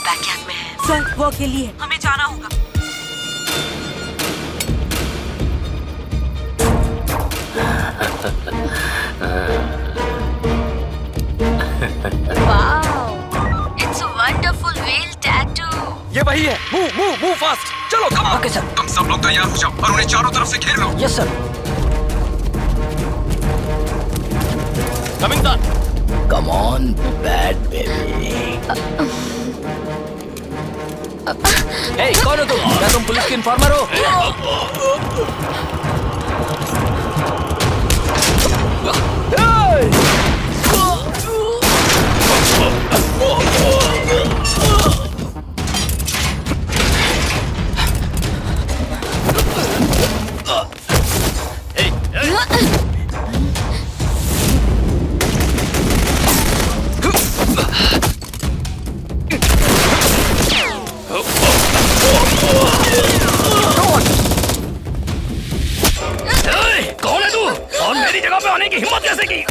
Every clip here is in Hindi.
बैकयार्ड में है। सर वो अकेली है, हमें जाना होगा। Wow, it's a wonderful whale tattoo. ये वही है। Move fast. चलो कम ऑन। Okay sir. तुम सब लोग तैयार हो जाओ और उन्हें चारों तरफ से घेर लो। Yes sir. Coming sir. Come on bad baby. Hey कौन हो तुम? क्या तुम पुलिस के इन्फॉर्मर हो? कौन है तू? और मेरी जगह पे आने की हिम्मत कैसे की?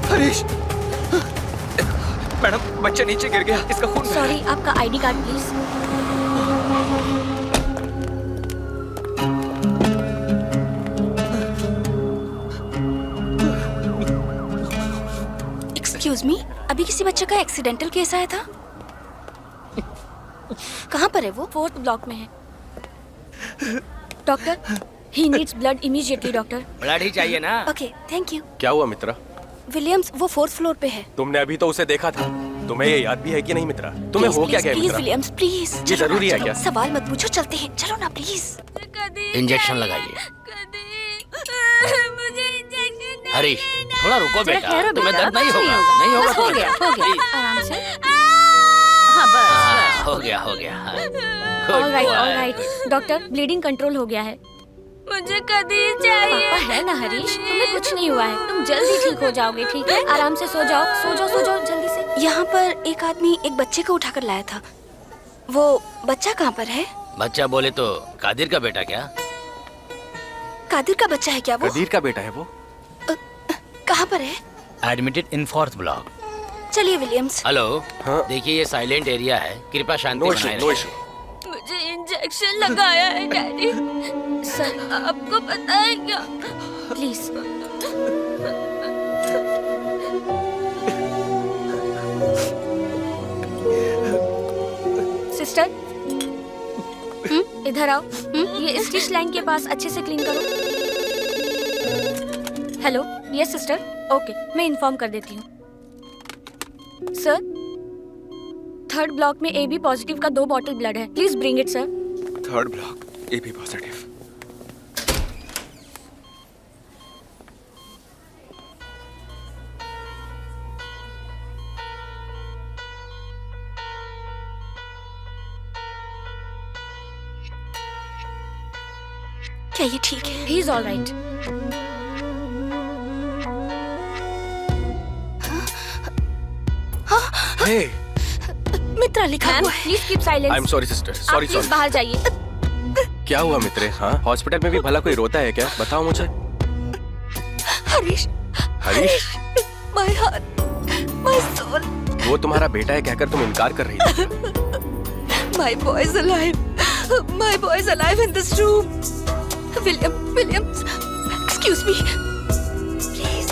हरीश मैडम, बच्चा नीचे गिर गया, इसका खून बह रहा है। सॉरी, आपका ID card please. Excuse me, अभी किसी बच्चे का एक्सीडेंटल केस आया था। कहाँ पर है वो? 4th ब्लॉक में है। Doctor, he needs blood immediately doctor. Blood ही चाहिए ना? Okay, thank you. क्या हुआ मित्रा? विलियम्स, वो 4th फ्लोर पे है। तुमने अभी तो उसे देखा था, तुम्हें ये याद भी है कि नहीं मित्रा? तुम्हें हो क्या गया प्लीज मित्रा? Williams please. ये जरूरी है क्या? सवाल मत पूछो, चलते हैं, चलो ना प्लीज। इंजेक्शन लगाइए। मुझे इंजेक्शन। हरीश, थोड़ा रुको बेटा, ठहरो तुम्हें बेटा, दर्द नहीं कुछ होगा? नहीं नहीं होगा बस हो तुम्हें? गया, हो गया, Please। आराम से। हाँ बस। हो गया all right. Doctor, bleeding control हो गया है। मुझे कदी चाहिए। पापा है ना हरीश, तुम्हें कुछ नहीं हुआ है, तुम जल्दी ठीक हो जाओगे, ठीक है? आराम से सो जाओ जल्दी से। यहाँ पर एक आदमी एक बच्चे को उठाकर लाया था, वो बच्चा कहाँ पर है? बच्चा बोले तो कादिर का बेटा क्या? कादिर का बच्चा है क्या वो? कदीर का बेटा है वो? कहाँ पर है? Admitted in 4th block. चलिए विलियम्स। हेलो, हाँ? देखिए ये साइलेंट एरिया है, कृपया शांति नो बनाए इशू, नो रखें। इशू। मुझे इंजेक्शन लगाया है डैडी। सर, आपको पता है क्या? प्लीज। सिस्टर, इधर आओ। ये स्टिच लाइन के पास अच्छे से क्लीन करो। हेलो, यस सिस्टर, ओके, मैं इन्फॉर्म कर देती हूँ। सर, 3rd ब्लॉक में AB पॉजिटिव का 2 बॉटल ब्लड है, please bring it sir. 3rd block, AB positive. क्या ये ठीक है? He is all right. Hey, Mitra लिखा हुआ है। Please keep silence. I am sorry sister, sorry please sorry. बाहर जाइए। क्या हुआ मित्रे? हाँ, हॉस्पिटल में भी भला कोई रोता है क्या? बताओ मुझे। Harish, Harish, my heart, my soul. वो तुम्हारा बेटा है कहकर तुम इनकार कर रही थी। My boy is alive. My boy is alive in this room. Williams, excuse me, please.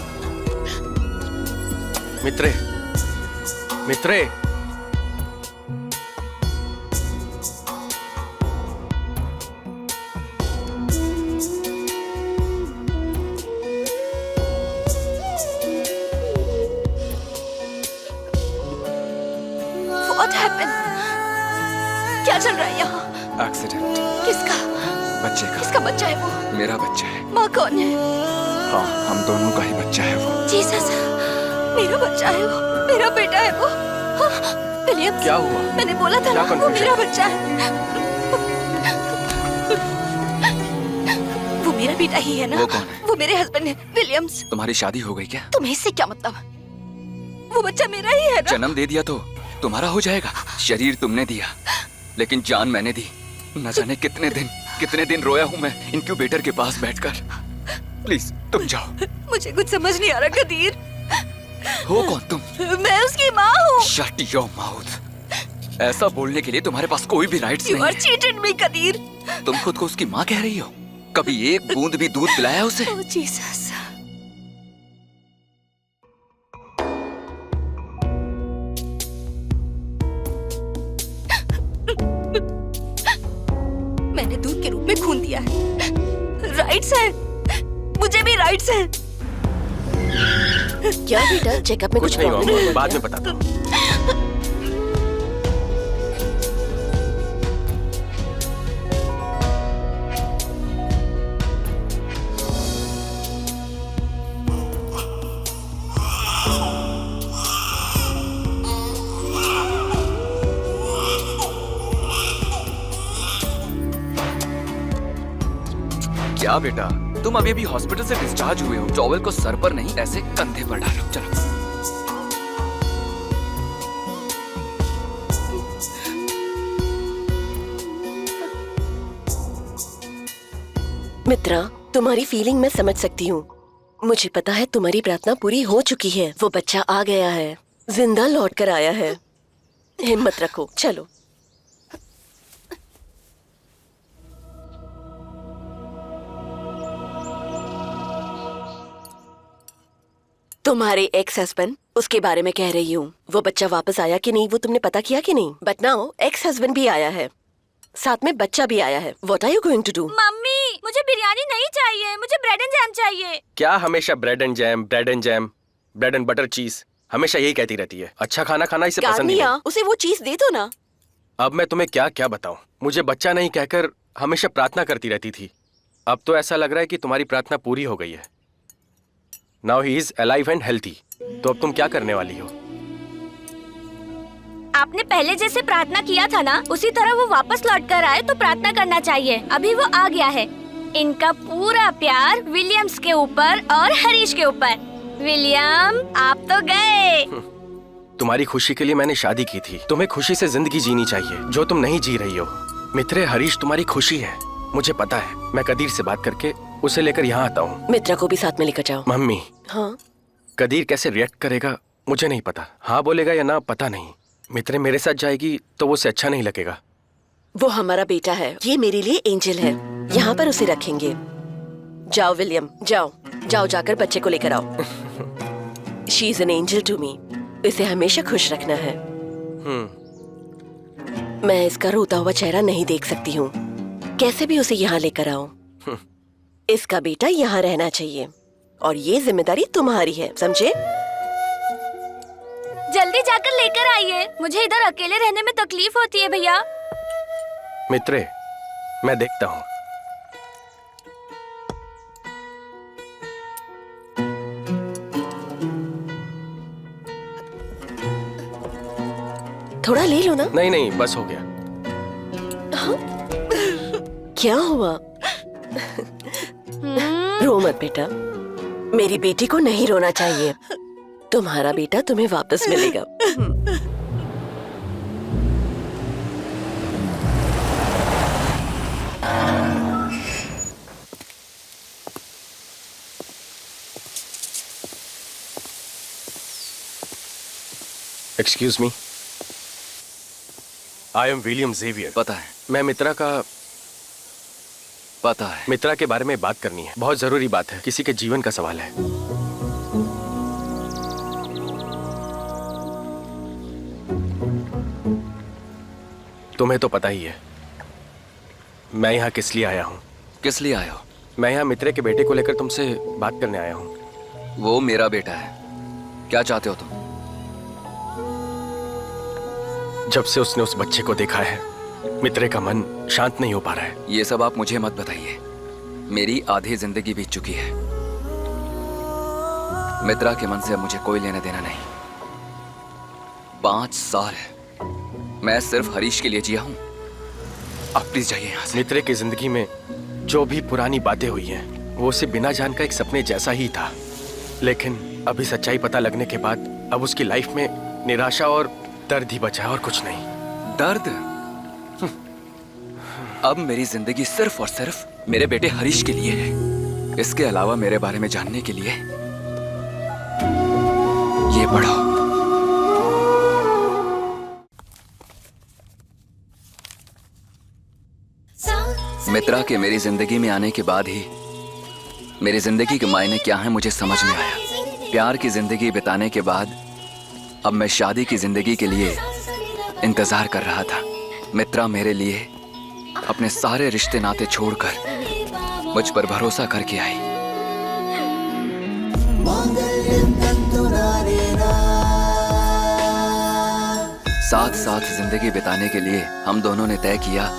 मित्रे, मित्रे, What happened? क्या चल रहा है यहाँ? एक्सीडेंट। किसका? बच्चे का। किसका बच्चा है वो? मेरा बच्चा है। माँ कौन है? हाँ, हम दोनों का ही बच्चा है वो। जीसस, मेरा बच्चा है वो, मेरा बेटा है वो। हाँ, विलियम्स, क्या हुआ? मैंने बोला था क्या ना, वो confusion? मेरा बच्चा है। वो मेरा बेटा ही है ना? वो कौन है? वो मेरे हस्बैंड है, विलियम्स। तुम्हारी शादी हो गई क्या? तुम्हें इससे क्या मतलब? वो बच्चा मेरा ही है ना? जन्म दे दिया तो तुम्हारा हो जाएगा। शरीर तुमने दिया, लेकिन जान मैंने दी। न जाने कितने दिन रोया हूँ मैं इंक्यूबेटर के पास बैठकर। प्लीज तुम जाओ। मुझे कुछ समझ नहीं आ रहा कदीर। हो कौन तुम? मैं उसकी माँ हूँ। Shut your mouth. ऐसा बोलने के लिए तुम्हारे पास कोई भी राइट्स You नहीं are cheated me, कदीर। तुम खुद को उसकी माँ कह रही हो? कभी एक बूंद भी दूध पिलाया उसे? Oh, Jesus. मैंने दूध के रूप में खून दिया है। राइट्स है, मुझे भी राइट्स है। क्या बेटा, चेकअप में कुछ नहीं हुआ, बाद में बताता हूँ। क्या बेटा, तुम अभी अभी हॉस्पिटल से डिस्चार्ज हुए हो। टॉवेल को सर पर नहीं, ऐसे कंधे पर डालो। चलो। मित्रा, तुम्हारी फीलिंग मैं समझ सकती हूँ। मुझे पता है तुम्हारी प्रार्थना पूरी हो चुकी है। वो बच्चा आ गया है, जिंदा लौट कर आया है। हिम्मत रखो, चलो। तुम्हारे एक्स हस्बैंड, उसके बारे में कह रही हूँ। वो बच्चा वापस आया कि नहीं वो तुमने पता किया कि नहीं? बट नाउ एक्स हस्बैंड भी आया है, साथ में बच्चा भी आया है। What are you going to do? Mummy, मुझे बिरयानी नहीं चाहिए, मुझे ब्रेड एंड जैम चाहिए। क्या हमेशा bread and jam, bread and butter cheese, हमेशा यही कहती रहती है। अच्छा खाना खाना इसे पसंद नहीं है। उसे वो चीज दे दो ना। अब मैं तुम्हें क्या क्या बताऊं? मुझे बच्चा नहीं कहकर हमेशा प्रार्थना करती रहती थी। अब तो ऐसा लग रहा है कि तुम्हारी प्रार्थना पूरी हो गई है। Now he is alive and healthy. तो अब तुम क्या करने वाली हो? आपने पहले जैसे प्रार्थना किया था ना, उसी तरह वो वापस लौट कर आए तो प्रार्थना करना चाहिए। अभी वो आ गया है। इनका पूरा प्यार विलियम्स के ऊपर और हरीश के ऊपर। विलियम, आप तो गए। तुम्हारी खुशी के लिए मैंने शादी की थी। तुम्हें खुशी से जिंदगी जीनी चाहिए, जो तुम नहीं जी रही हो। मित्रे, हरीश तुम्हारी खुशी है, मुझे पता है। मैं कदीर से बात करके उसे लेकर यहाँ आता हूँ। मित्रा को भी साथ में लेकर जाओ। मम्मी, हाँ? कदीर कैसे रिएक्ट करेगा मुझे नहीं पता। हाँ बोलेगा या ना पता नहीं। मित्रे मेरे साथ जाएगी तो वो उसे अच्छा नहीं लगेगा। वो हमारा बेटा है, ये मेरे लिए एंजल है। यहाँ पर उसे रखेंगे। जाओ विलियम, जाओ जाओ, जाकर बच्चे को लेकर आओ। She is an angel to me. इसे हमेशा खुश रखना है। मैं इसका रोता हुआ चेहरा नहीं देख सकती हूँ। कैसे भी उसे यहाँ लेकर आओ। इसका बेटा यहाँ रहना चाहिए और ये जिम्मेदारी तुम्हारी है, समझे? जल्दी जाकर लेकर आइए, मुझे इधर अकेले रहने में तकलीफ होती है भैया। मित्रे, मैं देखता हूँ। थोड़ा ले लो ना। नहीं नहीं, बस हो गया। क्या हुआ? रो मत बेटा, मेरी बेटी को नहीं रोना चाहिए। तुम्हारा बेटा तुम्हें वापस मिलेगा। Excuse me, I am William Xavier. पता है, मैं मित्रा का पता है। मित्रा के बारे में बात करनी है, बहुत जरूरी बात है, किसी के जीवन का सवाल है। तुम्हें तो पता ही है मैं यहाँ किस लिए आया हूँ। किस लिए आए हो? मैं यहाँ मित्रे के बेटे को लेकर तुमसे बात करने आया हूँ। वो मेरा बेटा है। क्या चाहते हो तुम? जब से उसने उस बच्चे को देखा है मित्रे का मन शांत नहीं हो पा रहा है। ये सब आप मुझे मत बताइए। मेरी आधी जिंदगी बीत चुकी है। मित्रा के मन से अब मुझे कोई लेना देना नहीं। 5 साल मैं सिर्फ हरीश के लिए जिया हूं। आप प्लीज जाइए यहाँ से। मित्रे की जिंदगी में जो भी पुरानी बातें हुई हैं वो उसे बिना जान का एक सपने जैसा ही था, लेकिन अभी सच्चाई पता लगने के बाद अब उसकी लाइफ में निराशा और दर्द ही बचा है और कुछ नहीं। दर्द? अब मेरी जिंदगी सिर्फ और सिर्फ मेरे बेटे हरीश के लिए है। इसके अलावा मेरे बारे में जानने के लिए ये पढ़ो। मित्रा के मेरी जिंदगी में आने के बाद ही मेरी जिंदगी के मायने क्या हैं मुझे समझ में आया। प्यार की जिंदगी बिताने के बाद अब मैं शादी की जिंदगी के लिए इंतजार कर रहा था। मित्रा मेरे लिए अपने सारे रिश्ते नाते छोड़कर मुझ पर भरोसा करके आई। साथ साथ जिंदगी बिताने के लिए हम दोनों ने तय किया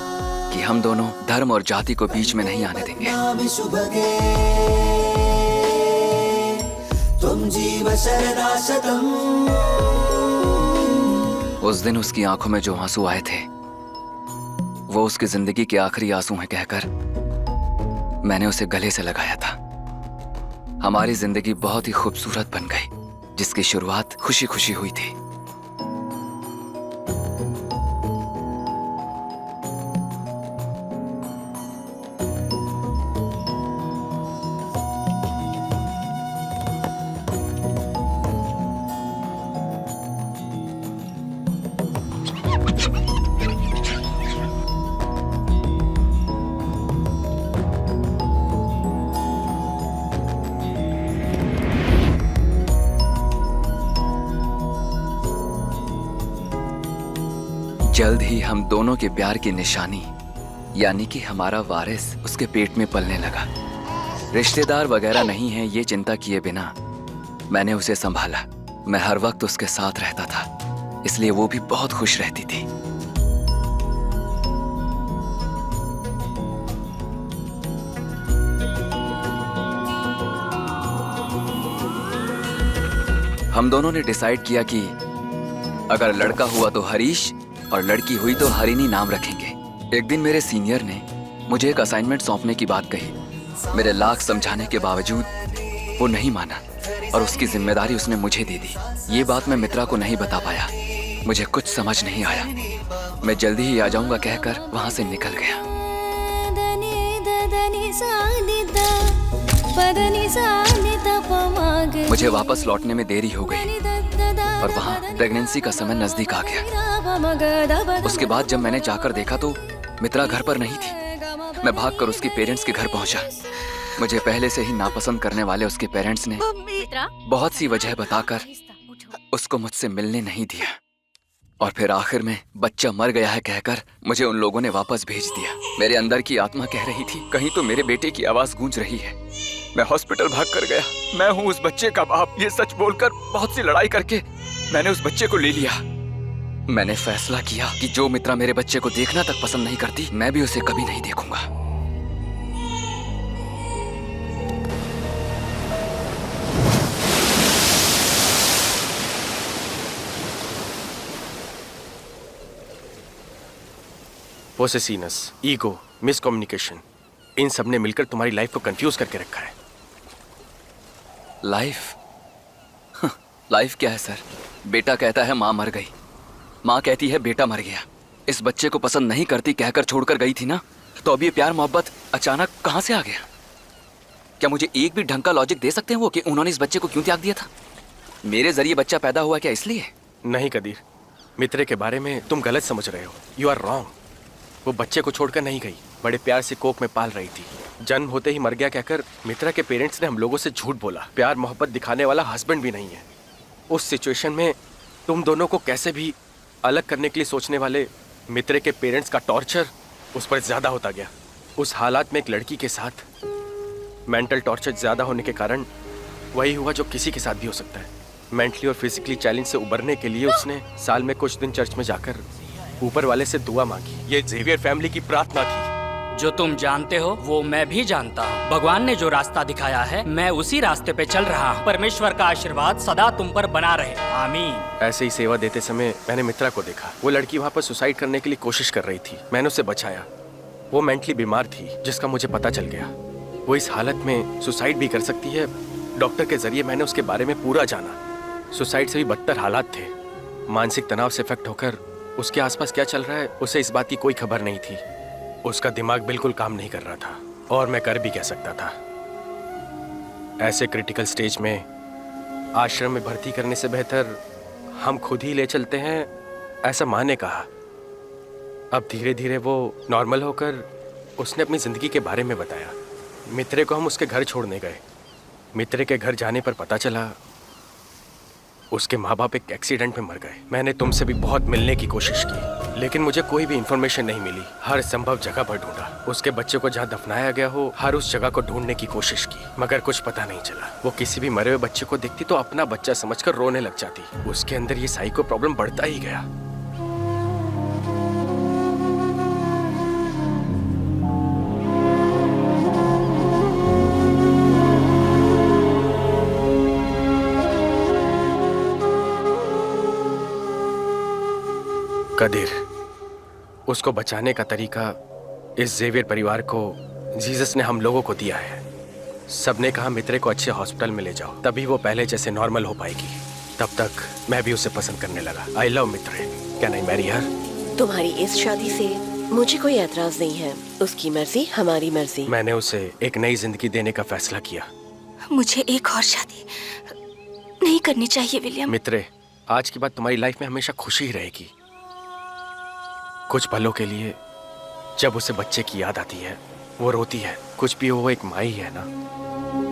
कि हम दोनों धर्म और जाति को बीच में नहीं आने देंगे। उस दिन उसकी आंखों में जो आंसू आए थे वो उसकी जिंदगी के आखिरी आंसू हैं कहकर मैंने उसे गले से लगाया था। हमारी जिंदगी बहुत ही खूबसूरत बन गई जिसकी शुरुआत खुशी खुशी हुई थी। जल्द ही हम दोनों के प्यार की निशानी यानी कि हमारा वारिस उसके पेट में पलने लगा। रिश्तेदार वगैरह नहीं है ये चिंता किए बिना मैंने उसे संभाला। मैं हर वक्त उसके साथ रहता था इसलिए वो भी बहुत खुश रहती थी। हम दोनों ने डिसाइड किया कि अगर लड़का हुआ तो हरीश और लड़की हुई तो हरिणी नाम रखेंगे। एक दिन मेरे सीनियर ने मुझे एक असाइनमेंट सौंपने की बात कही। मेरे लाख समझाने के बावजूद वो नहीं माना और उसकी जिम्मेदारी उसने मुझे दे दी। ये बात मैं मित्रा को नहीं बता पाया। मुझे कुछ समझ नहीं आया। मैं जल्दी ही आ जाऊंगा कहकर वहां से निकल गया। मुझे वापस लौटने में देरी हो गई और वहाँ प्रेगनेंसी का समय नजदीक आ गया। उसके बाद जब मैंने जाकर देखा तो मित्रा घर पर नहीं थी। मैं भागकर उसके पेरेंट्स के घर पहुंचा। मुझे पहले से ही नापसंद करने वाले उसके पेरेंट्स ने बहुत सी वजह बताकर उसको मुझसे मिलने नहीं दिया और फिर आखिर में बच्चा मर गया है कहकर मुझे उन लोगों ने वापस भेज दिया। मेरे अंदर की आत्मा कह रही थी कहीं तो मेरे बेटे की आवाज गूंज रही है। मैं हॉस्पिटल भाग कर गया। मैं हूँ उस बच्चे का बाप ये सच बोलकर बहुत सी लड़ाई करके मैंने उस बच्चे को ले लिया। मैंने फैसला किया कि जो मित्रा मेरे बच्चे को देखना तक पसंद नहीं करती मैं भी उसे कभी नहीं देखूंगा। पोसेसिवनेस, ईगो, मिसकम्युनिकेशन, इन सब ने मिलकर तुम्हारी लाइफ को कंफ्यूज करके रखा है। लाइफ? लाइफ क्या है सर? बेटा कहता है माँ मर गई, माँ कहती है बेटा मर गया। इस बच्चे को पसंद नहीं करती कहकर छोड़कर गई थी ना, तो अब ये प्यार मोहब्बत अचानक कहाँ से आ गया? क्या मुझे एक भी ढंग का लॉजिक दे सकते हैं वो कि उन्होंने इस बच्चे को क्यों त्याग दिया था? मेरे जरिए बच्चा पैदा हुआ क्या इसलिए? नहीं कदीर, मित्रे के बारे में तुम गलत समझ रहे हो। You are wrong. वो बच्चे को छोड़कर नहीं गई, बड़े प्यार से कोख में पाल रही थी। जन्म होते ही मर गया कहकर मित्रा के पेरेंट्स ने हम लोगों से झूठ बोला। प्यार मोहब्बत दिखाने वाला हस्बैंड भी नहीं है। उस सिचुएशन में तुम दोनों को कैसे भी अलग करने के लिए सोचने वाले मित्रे के पेरेंट्स का टॉर्चर उस पर ज्यादा होता गया। उस हालात में एक लड़की के साथ मेंटल टॉर्चर ज्यादा होने के कारण वही हुआ जो किसी के साथ भी हो सकता है। मेंटली और फिजिकली चैलेंज से उबरने के लिए उसने साल में कुछ दिन चर्च में जाकर ऊपर वाले से दुआ मांगी। ये जेवियर फैमिली की प्रार्थना थी। जो तुम जानते हो वो मैं भी जानता हूँ। भगवान ने जो रास्ता दिखाया है मैं उसी रास्ते पे चल रहा हूँ। परमेश्वर का आशीर्वाद सदा तुम पर बना रहे। आमीन। ऐसे ही सेवा देते समय मैंने मित्रा को देखा। वो लड़की वहाँ पर सुसाइड करने के लिए कोशिश कर रही थी। मैंने उसे बचाया। वो मेंटली बीमार थी जिसका मुझे पता चल गया। वो इस हालत में सुसाइड भी कर सकती है। डॉक्टर के जरिए मैंने उसके बारे में पूरा जाना। सुसाइड से भी बदतर हालात थे। मानसिक तनाव से इफेक्ट होकर उसके आसपास क्या चल रहा है उसे इस बात की कोई खबर नहीं थी। उसका दिमाग बिल्कुल काम नहीं कर रहा था और मैं कर भी क्या सकता था। ऐसे क्रिटिकल स्टेज में आश्रम में भर्ती करने से बेहतर हम खुद ही ले चलते हैं, ऐसा माँ ने कहा। अब धीरे धीरे वो नॉर्मल होकर उसने अपनी जिंदगी के बारे में बताया। मित्रे को हम उसके घर छोड़ने गए। मित्रे के घर जाने पर पता चला उसके माँ बाप एक एक्सीडेंट में मर गए। मैंने तुमसे भी बहुत मिलने की कोशिश की लेकिन मुझे कोई भी इंफॉर्मेशन नहीं मिली। हर संभव जगह पर ढूंढा। उसके बच्चे को जहाँ दफनाया गया हो हर उस जगह को ढूंढने की कोशिश की मगर कुछ पता नहीं चला। वो किसी भी मरे हुए बच्चे को देखती तो अपना बच्चा समझकर रोने लग जाती। उसके अंदर ये साइको प्रॉब्लम बढ़ता ही गया। कदीर, उसको बचाने का तरीका इस जेवियर परिवार को जीसस ने हम लोगों को दिया है। सबने कहा मित्रे को अच्छे हॉस्पिटल में ले जाओ तभी वो पहले जैसे नॉर्मल हो पाएगी। तब तक मैं भी उसे पसंद करने लगा। आई लव मित्रे। Can I marry her? तुम्हारी इस शादी से मुझे कोई एतराज नहीं है। उसकी मर्जी हमारी मर्जी। मैंने उसे एक नई जिंदगी देने का फैसला किया। मुझे एक और शादी नहीं करनी चाहिए विलियम। मित्रे, आज के बाद तुम्हारी लाइफ में हमेशा खुशी ही रहेगी। कुछ पलों के लिए जब उसे बच्चे की याद आती है वो रोती है। कुछ भी वो एक माँ ही है ना।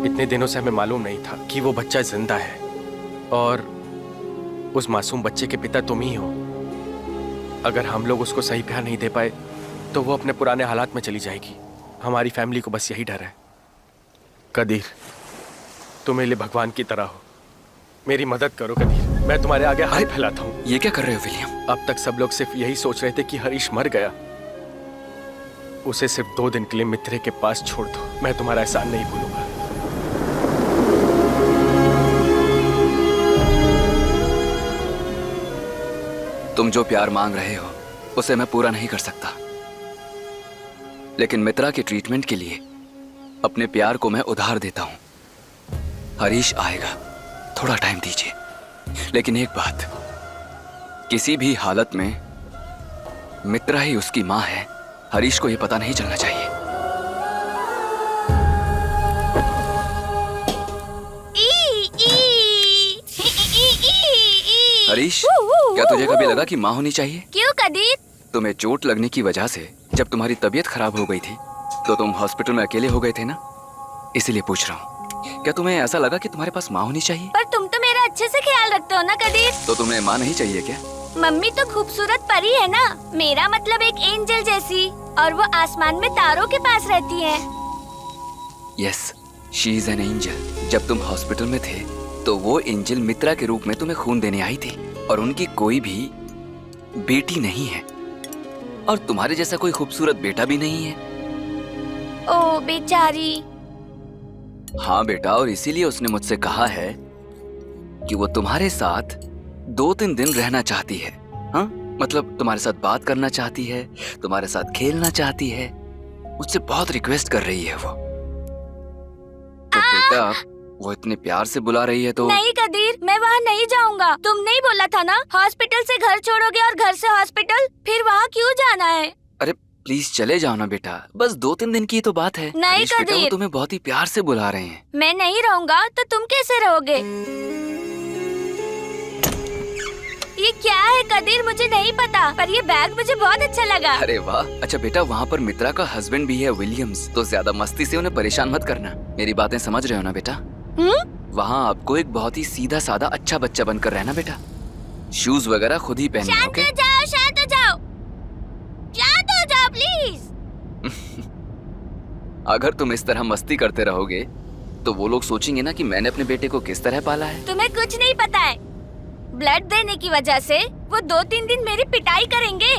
इतने दिनों से हमें मालूम नहीं था कि वो बच्चा जिंदा है और उस मासूम बच्चे के पिता तुम ही हो। अगर हम लोग उसको सही प्यार नहीं दे पाए तो वो अपने पुराने हालात में चली जाएगी। हमारी फैमिली को बस यही डर है। कदीर, तुम मेरे लिए भगवान की तरह हो। मेरी मदद करो कदीर। मैं तुम्हारे आगे हाथ फैलाता हूँ। ये क्या कर रहे हो विलियम? अब तक सब लोग सिर्फ यही सोच रहे थे कि हरीश मर गया। उसे सिर्फ 2 दिन के लिए मित्रे के पास छोड़ दो। मैं तुम्हारा एहसान नहीं भूलूंगा। तुम जो प्यार मांग रहे हो उसे मैं पूरा नहीं कर सकता लेकिन मित्रा के ट्रीटमेंट के लिए अपने प्यार को मैं उधार देता हूं। हरीश आएगा, थोड़ा टाइम दीजिए। लेकिन एक बात, किसी भी हालत में मित्रा ही उसकी मां है। हरीश को यह पता नहीं चलना चाहिए। हरीश, क्या तुझे कभी लगा कि मां होनी चाहिए? क्यों कदीर? तुम्हें चोट लगने की वजह से जब तुम्हारी तबीयत खराब हो गई थी तो तुम हॉस्पिटल में अकेले हो गए थे ना, इसीलिए पूछ रहा हूँ। क्या तुम्हें ऐसा लगा कि तुम्हारे पास माँ होनी चाहिए? पर तुम तो मेरा अच्छे से ख्याल रखते हो ना कदीर। तो तुम्हें माँ नहीं चाहिए क्या? मम्मी तो खूबसूरत परी है ना। मेरा मतलब एक एंजल जैसी, और वो आसमान में तारों के पास रहती है। Yes, she is an angel. जब तुम हॉस्पिटल में थे तो वो एंजल मित्रा के रूप में तुम्हें खून देने आई थी और उनकी कोई भी बेटी नहीं है और तुम्हारे जैसा कोई खूबसूरत बेटा भी नहीं है। ओ बेचारी। हाँ बेटा, और इसीलिए उसने मुझसे कहा है कि वो तुम्हारे साथ 2-3 दिन रहना चाहती है। हाँ, मतलब तुम्हारे साथ बात करना चाहती है, तुम्हारे साथ खेलना चाहती है। मुझसे बहुत रिक्वेस्ट कर रही है वो। तो बेटा, वो इतने प्यार से बुला रही है तो। नहीं कदीर, मैं वहाँ नहीं जाऊँगा। तुम नहीं बोला था ना हॉस्पिटल से घर छोड़ोगे और घर से हॉस्पिटल, फिर वहाँ क्यों जाना है? अरे प्लीज चले जाओ ना बेटा, बस 2-3 दिन की तो बात है। नहीं बेटा, वो कदीर, तुम्हें बहुत ही प्यार से बुला रहे हैं। मैं नहीं रहूँगा तो तुम कैसे रहोगे? ये क्या है कदीर, मुझे नहीं पता, पर ये बैग मुझे बहुत अच्छा लगा। अरे वाह। अच्छा बेटा, वहाँ पर मित्रा का हस्बैंड भी है विलियम्स, तो ज्यादा मस्ती से उन्हें परेशान मत करना। मेरी बातें समझ रहे हो ना बेटा? वहाँ आपको एक बहुत ही सीधा साधा अच्छा बच्चा बनकर रहना बेटा। शूज वगैरह खुद ही पहनना। शांत हो जाओ, शांत हो जाओ। अगर तुम इस तरह मस्ती करते रहोगे तो वो लोग सोचेंगे ना कि मैंने अपने बेटे को किस तरह पाला है। तुम्हें कुछ नहीं पता है। ब्लड देने की वजह से वो 2-3 दिन मेरी पिटाई करेंगे।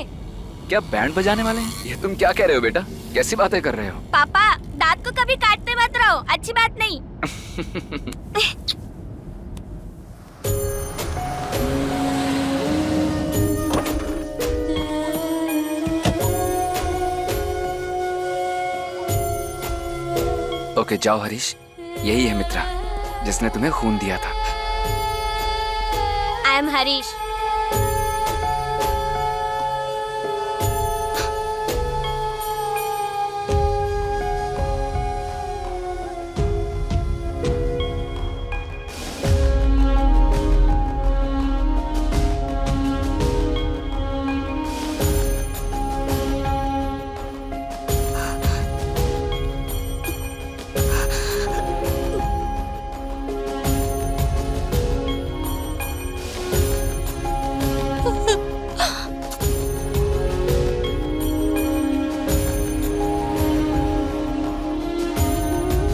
क्या बैंड बजाने वाले हैं? ये तुम क्या कह रहे हो बेटा? कैसी बातें कर रहे हो? पापा, दांत को कभी काटते मत रहो, अच्छी बात नहीं। ओके जाओ हरीश, यही है मित्रा जिसने तुम्हें खून दिया था। I am Harish.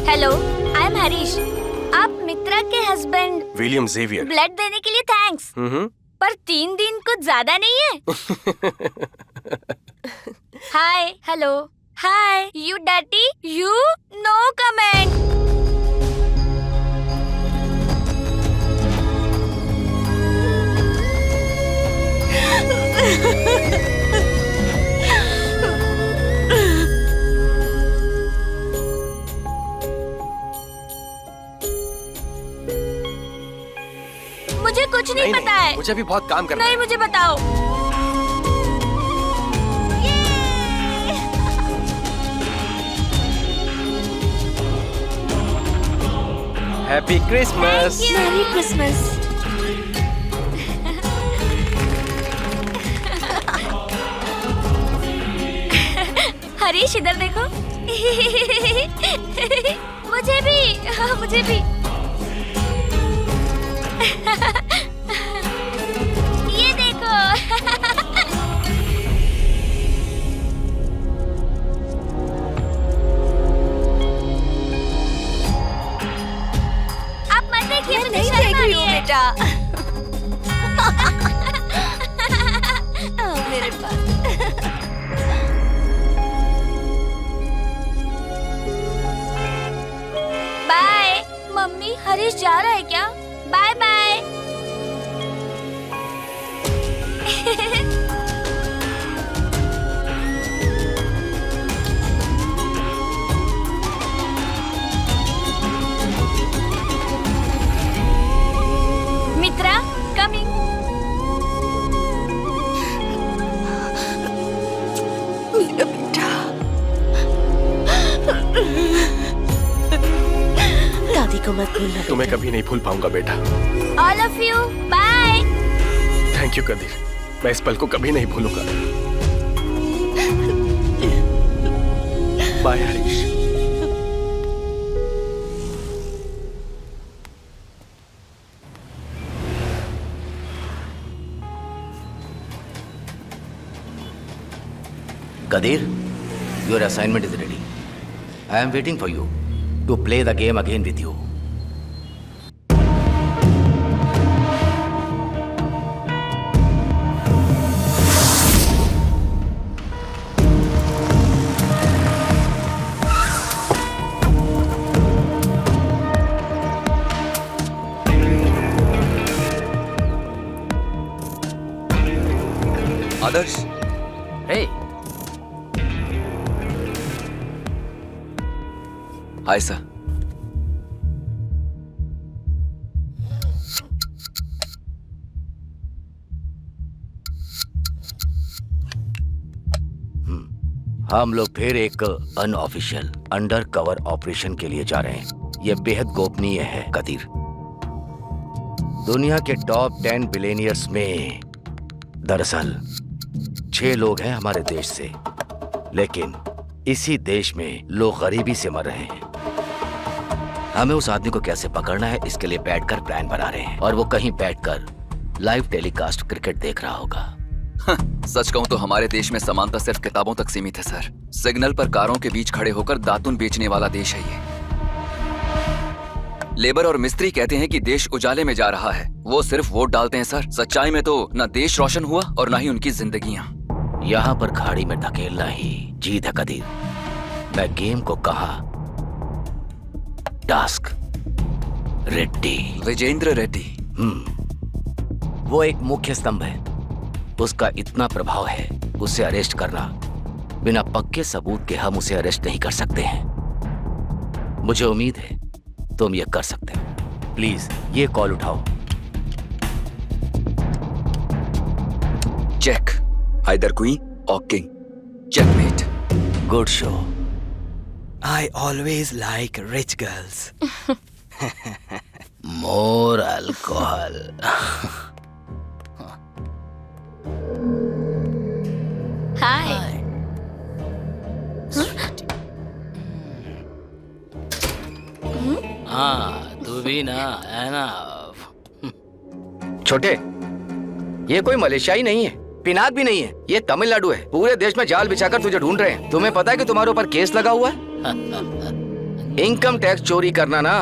Hello, I am Harish. आप मित्रा के हस्बैंड विलियम जेवियर। ब्लड देने के लिए थैंक्स। पर 3 दिन कुछ ज्यादा नहीं है? Hi, hello, hi, you dirty, you no comment. मुझे कुछ नहीं पता है। मुझे भी बहुत काम करना है। नहीं, मुझे बताओ। Happy Christmas. Merry Christmas. Harish, इधर देखो। मुझे भी, मुझे भी। ये देखो। आप मत देखिए, मुझे नहीं शर्म देख आ रही रही हूँ है। बेटा। आओ मेरे पास। बाय। मम्मी, हरीश जा रहा है क्या? Bye bye. मित्रा, कमिंग। मेरा बेटा। दादी को मत भूलना। तुम्हें कभी नहीं भूल पाऊंगा बेटा। All of you, bye. Thank you Kadir, मैं इस पल को कभी नहीं भूलूंगा। Bye Harish. Kadir, your assignment is ready. I am waiting for you to play the game again with you. Adarsh, Hey, hi sir. हम लोग फिर एक अनऑफिशियल अंडर कवर ऑपरेशन के लिए जा रहे हैं। यह बेहद गोपनीय है कदीर। दुनिया के टॉप 10 बिलियनियर्स में दरअसल 6 लोग हैं हमारे देश से, लेकिन इसी देश में लोग गरीबी से मर रहे हैं। हमें उस आदमी को कैसे पकड़ना है, इसके लिए बैठकर प्लान बना रहे हैं। और वो कहीं बैठकर लाइव टेलीकास्ट क्रिकेट देख रहा होगा। सच कहूं तो हमारे देश में समानता सिर्फ किताबों तक सीमित है सर। सिग्नल पर कारों के बीच खड़े होकर दातुन बेचने वाला देश है ये। लेबर और मिस्त्री कहते हैं कि देश उजाले में जा रहा है, वो सिर्फ वोट डालते हैं सर। सच्चाई में तो न देश रोशन हुआ और न ही उनकी जिंदगियां। यहाँ पर खाड़ी में धकेलना ही जीत है कदीर। मैं गेम को कहा टास्क रेड्डी। विजेंद्र रेड्डी। वो एक मुख्य स्तंभ है, उसका इतना प्रभाव है, उसे अरेस्ट करना बिना पक्के सबूत के हम उसे अरेस्ट नहीं कर सकते हैं। मुझे उम्मीद है तुम ये कर सकते हो। प्लीज ये कॉल उठाओ। चेक आइदर क्वीन और king. Checkmate. Good show. I always like rich girls. More alcohol. Hi. हाँ तू भी ना है ना। छोटे, ये कोई मलेशियाई नहीं है, पिनाक भी नहीं है, ये तमिलनाडु है। पूरे देश में जाल बिछाकर तुझे ढूंढ रहे हैं। तुम्हें पता है कि तुम्हारे ऊपर केस लगा हुआ है? इनकम टैक्स चोरी करना ना,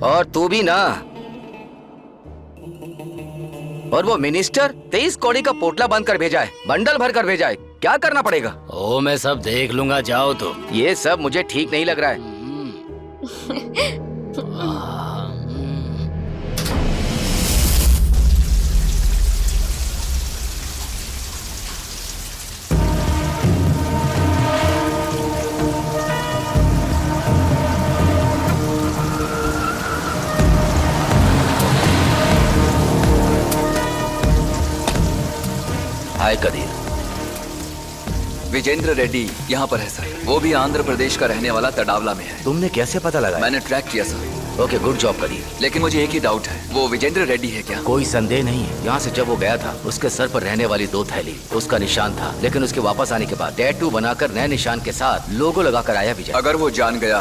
और तू भी ना। और वो मिनिस्टर 23 कौड़ी का पोटला बंद कर भेजा है, बंडल भर कर भेजा है। क्या करना पड़ेगा? ओ मैं सब देख लूंगा, जाओ तो। ये सब मुझे ठीक नहीं लग रहा है। हाय कदीर। विजेंद्र रेड्डी यहाँ पर है सर। वो भी आंध्र प्रदेश का रहने वाला तडावला में है। तुमने कैसे पता लगाया? मैंने ट्रैक किया sir. Okay, good job Kadir. लेकिन मुझे एक ही डाउट है, वो विजेंद्र रेड्डी है क्या? कोई संदेह नहीं है। यहाँ से जब वो गया था, उसके सर पर रहने वाली 2 थैली उसका निशान था, लेकिन उसके वापस आने के बाद टैटू बनाकर नए निशान के साथ लोगो लगाकर आया विजय। अगर वो जान गया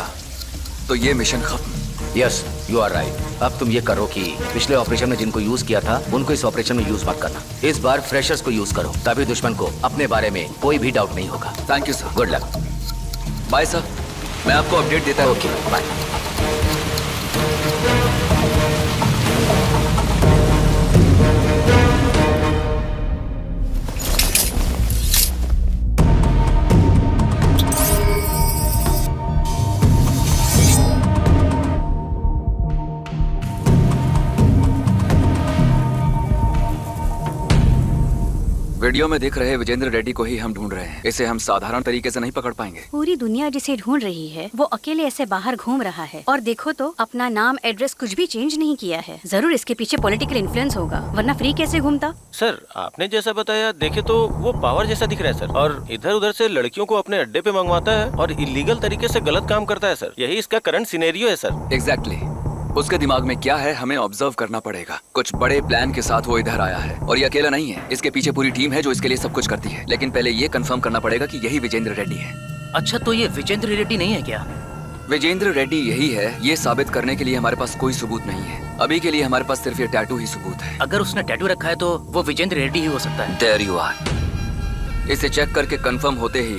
तो ये मिशन खत्म। Yes, you are right. अब तुम ये करो कि पिछले ऑपरेशन में जिनको यूज किया था उनको इस ऑपरेशन में यूज मत करना। इस बार फ्रेशर्स को यूज करो, तभी दुश्मन को अपने बारे में कोई भी डाउट नहीं होगा। Thank you sir. Good luck. Bye sir, मैं आपको अपडेट देता हूँ। Okay bye. वीडियो में दिख रहे विजेंद्र रेड्डी को ही हम ढूंढ रहे हैं। इसे हम साधारण तरीके से नहीं पकड़ पाएंगे। पूरी दुनिया जिसे ढूंढ रही है वो अकेले ऐसे बाहर घूम रहा है, और देखो तो अपना नाम एड्रेस कुछ भी चेंज नहीं किया है। जरूर इसके पीछे पॉलिटिकल इन्फ्लुएंस होगा, वरना फ्री कैसे घूमता? सर आपने जैसा बताया देखे तो वो पावर जैसा दिख रहा है सर, और इधर उधर से लड़कियों को अपने अड्डे पे मंगवाता है और इलीगल तरीके से गलत काम करता है सर। यही इसका करंट सिनेरियो है सर। एग्जैक्टली। उसके दिमाग में क्या है हमें ऑब्जर्व करना पड़ेगा। कुछ बड़े प्लान के साथ वो इधर आया है, और ये अकेला नहीं है। इसके पीछे पूरी टीम है जो इसके लिए सब कुछ करती है। लेकिन पहले ये कंफर्म करना पड़ेगा कि यही विजेंद्र रेड्डी है। अच्छा, तो ये विजेंद्र रेड्डी नहीं है क्या? विजेंद्र रेड्डी यही है। ये साबित करने के लिए हमारे पास कोई सबूत नहीं है। अभी के लिए हमारे पास सिर्फ ये टैटू ही सबूत है। अगर उसने टैटू रखा है तो वो विजेंद्र रेड्डी ही हो सकता है। There you are. इसे चेक करके कंफर्म होते ही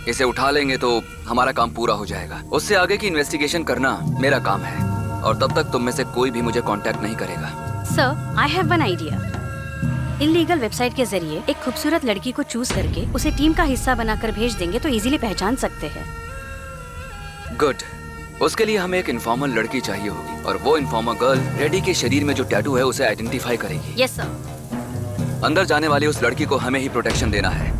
इसे उठा लेंगे तो हमारा काम पूरा हो जाएगा। उससे आगे की इन्वेस्टिगेशन करना मेरा काम है, और तब तक तुम में से कोई भी मुझे कांटेक्ट नहीं करेगा। Sir, I have one idea. Illegal website के जरिए एक खूबसूरत लड़की को चूज करके उसे टीम का हिस्सा बनाकर भेज देंगे तो इजीली पहचान सकते हैं। गुड। उसके लिए हमें एक इन्फॉर्मल लड़की चाहिए होगी, और वो इन्फॉर्मल गर्ल रेड्डी के शरीर में जो टैटू है उसे आइडेंटिफाई करेगी। Yes sir. अंदर जाने वाली उस लड़की को हमें ही प्रोटेक्शन देना है,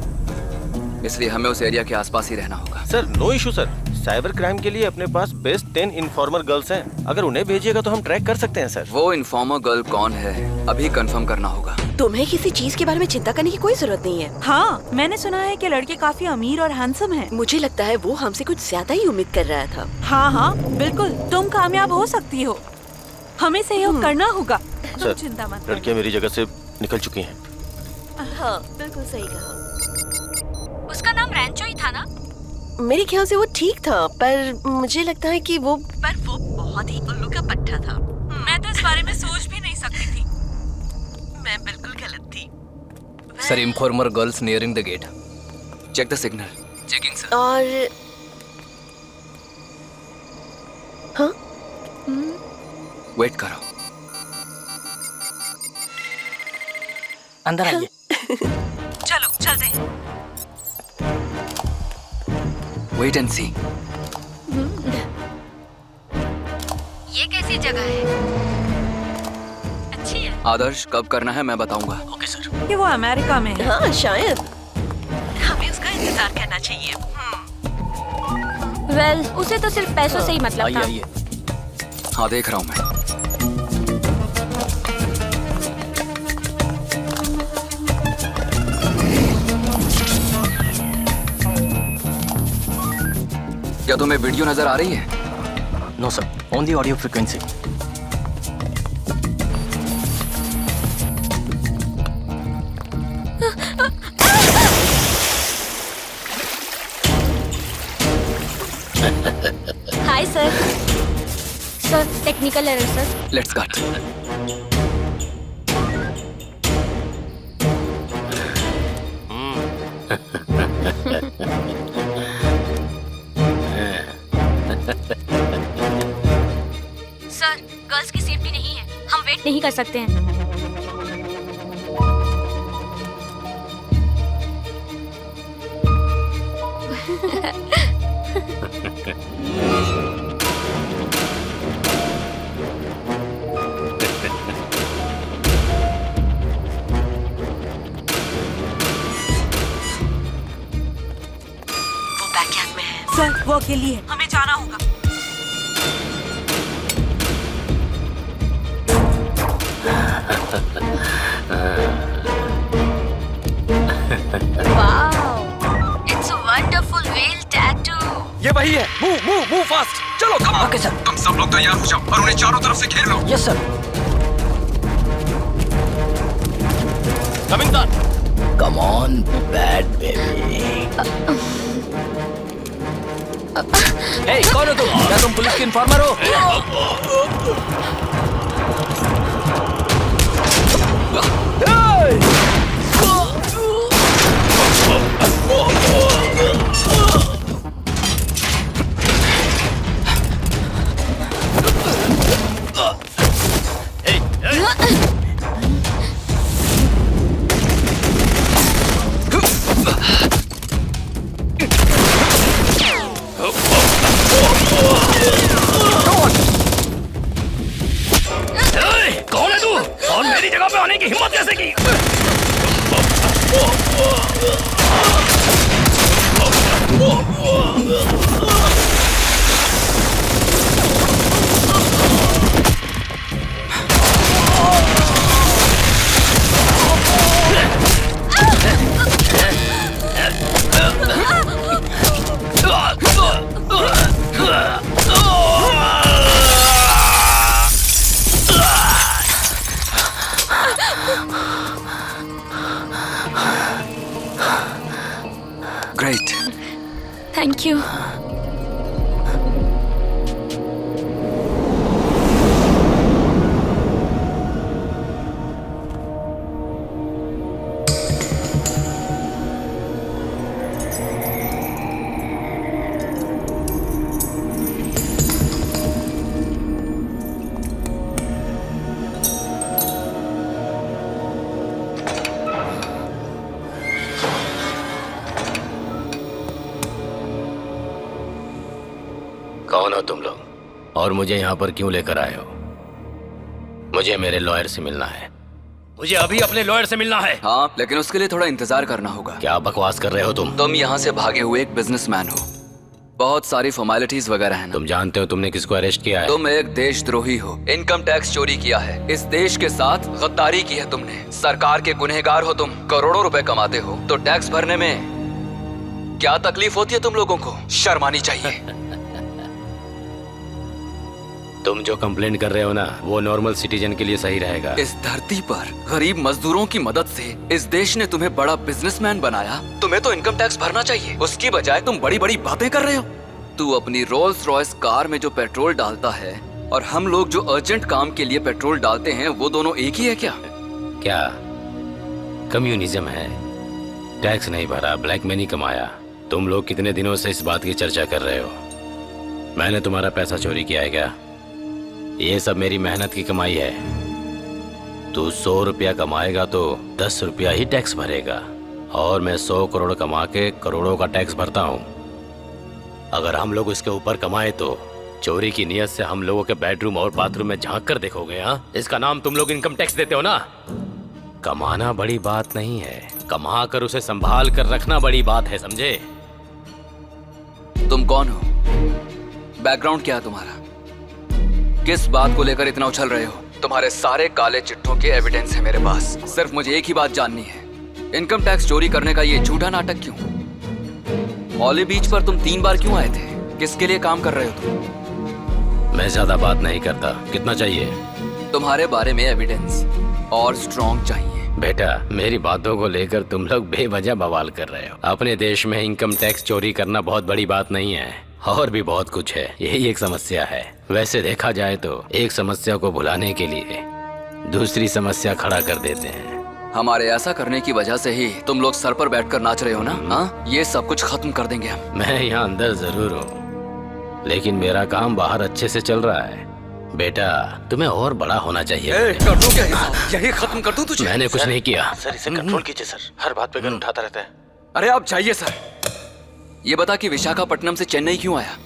इसलिए हमें उस एरिया के आसपास ही रहना होगा। Sir no issue sir. Cyber crime के लिए अपने पास बेस्ट 10 इन्फॉर्मर गर्ल्स हैं। अगर उन्हें भेजिएगा तो हम ट्रैक कर सकते हैं सर। वो इन्फॉर्मर गर्ल कौन है अभी कंफर्म करना होगा। तुम्हें किसी चीज के बारे में चिंता करने की कोई जरूरत नहीं है। हाँ, मैंने सुना है कि लड़के काफी अमीर और हैंडसम हैं। मुझे लगता है वो हमसे कुछ ज्यादा ही उम्मीद कर रहा था। हाँ हाँ बिल्कुल, तुम कामयाब हो सकती हो। हमें सहयोग करना होगा। सर, चिंता मत। लड़कियां मेरी जगह से निकल चुकी हैं। हाँ बिल्कुल सही कहा। उसका नाम रैंचो ही था ना? मेरे ख्याल से वो ठीक था, पर मुझे लगता है कि वो बहुत ही उल्लू का पट्टा था। मैं तो इस बारे में सोच भी नहीं सकती थी। मैं बिल्कुल गलत थी। Sir, informer girls nearing the gate. Check the signal. Checking, sir. और हाँ वेट करो। अंदर आइए। चलो चलते हैं। वेट एंड सी। ये कैसी जगह है? अच्छी है। आदर्श कब करना है मैं बताऊंगा। Okay sir. कि वो अमेरिका में है। हाँ शायद। हमें उसका इंतजार करना चाहिए। वेल उसे तो सिर्फ पैसों से ही मतलब आइए था। आइए। हाँ देख रहा हूँ मैं। क्या तुम्हें वीडियो नजर आ रही है? No, sir. Only audio frequency. Hi sir. Sir technical error sir. Let's cut. Sir girls की सेफ्टी नहीं है, हम वेट नहीं कर सकते हैं। वो बैकयार्ड में है। सर वो अकेली है, हमें जाना होगा। Wow, it's a wonderful whale tattoo. ये वही है। Move fast. चलो कम ऑन। Okay sir. तुम सब लोग तैयार हो जाओ और उन्हें चारों तरफ से घेर लो। Yes sir. Coming sir. Come on bad baby. Hey कौन हो तुम? क्या तुम पुलिस के इन्फॉर्मर हो? कौन है तू और मेरी जगह पे आने की हिम्मत कैसे की? ग्रेट। Thank you. कौन हो तुम लोग और मुझे यहाँ पर क्यों लेकर आए हो? मुझे मेरे लॉयर से मिलना है। मुझे अभी अपने लॉयर से मिलना है। हाँ लेकिन उसके लिए थोड़ा इंतजार करना होगा। क्या बकवास कर रहे हो तुम? तुम यहाँ से भागे हुए एक बिजनेसमैन हो, बहुत सारी फॉर्मेलिटीज वगैरह हैं ना? तुम जानते हो तुमने किसको अरेस्ट किया है? तुम एक देशद्रोही हो, इनकम टैक्स चोरी किया है, इस देश के साथ गद्दारी की है तुमने, सरकार के गुनहगार हो तुम, करोड़ों रुपए कमाते हो, तो टैक्स भरने में क्या तकलीफ होती है तुम लोगों को? शर्म आनी चाहिए। तुम जो कंप्लेंट कर रहे हो ना वो नॉर्मल सिटीजन के लिए सही रहेगा। इस धरती पर गरीब मजदूरों की मदद से इस देश ने तुम्हें बड़ा बिजनेसमैन बनाया, तुम्हें तो इनकम टैक्स भरना चाहिए। उसकी बजाय तुम बड़ी बड़ी बातें कर रहे हो। तू अपनी रोल्स रॉयस कार में जो पेट्रोल डालता है और हम लोग जो अर्जेंट काम के लिए पेट्रोल डालते हैं वो दोनों एक ही है क्या? क्या कम्युनिज्म है। टैक्स नहीं भरा, ब्लैक मनी कमाया। तुम लोग कितने दिनों से इस बात की चर्चा कर रहे हो? मैंने तुम्हारा पैसा चोरी किया है क्या? ये सब मेरी मेहनत की कमाई है। तू 100 रुपया कमाएगा तो 10 रुपया ही टैक्स भरेगा, और मैं 100 करोड़ कमा के करोड़ों का टैक्स भरता हूँ। अगर हम लोग इसके ऊपर कमाए तो चोरी की नियत से हम लोगों के बेडरूम और बाथरूम में झांक कर देखोगे? हाँ, इसका नाम तुम लोग इनकम टैक्स देते हो ना? कमाना बड़ी बात नहीं है, कमा कर उसे संभाल कर रखना बड़ी बात है, समझे? तुम कौन हो? बैकग्राउंड क्या है तुम्हारा? किस बात को लेकर इतना उछल रहे हो? तुम्हारे सारे काले चिट्ठों के एविडेंस है मेरे पास। सिर्फ मुझे एक ही बात जाननी है, इनकम टैक्स चोरी करने का ये झूठा नाटक क्यों? ऑलिव बीच पर तुम 3 बार क्यों आए थे? किसके लिए काम कर रहे हो तुम? मैं ज्यादा बात नहीं करता। कितना चाहिए? तुम्हारे बारे में एविडेंस और स्ट्रॉन्ग चाहिए। बेटा, मेरी बातों को लेकर तुम लोग बेवजह बवाल कर रहे हो। अपने देश में इनकम टैक्स चोरी करना बहुत बड़ी बात नहीं है, और भी बहुत कुछ है। यही एक समस्या है। वैसे देखा जाए तो एक समस्या को भुलाने के लिए दूसरी समस्या खड़ा कर देते हैं। हमारे ऐसा करने की वजह से ही तुम लोग सर पर बैठकर नाच रहे हो ना? हाँ, ये सब कुछ खत्म कर देंगे हम। मैं यहाँ अंदर जरूर हूँ, लेकिन मेरा काम बाहर अच्छे से चल रहा है। बेटा, तुम्हें और बड़ा होना चाहिए। कर दो क्या यही खत्म कर दूं तुझे? मैंने कुछ नहीं किया। सर, इसे कंट्रोल कीजिए सर, हर बात पे गन उठाता रहता है। अरे आप जाइए सर। ये बता कि विशाखापट्टनम से चेन्नई क्यों आया?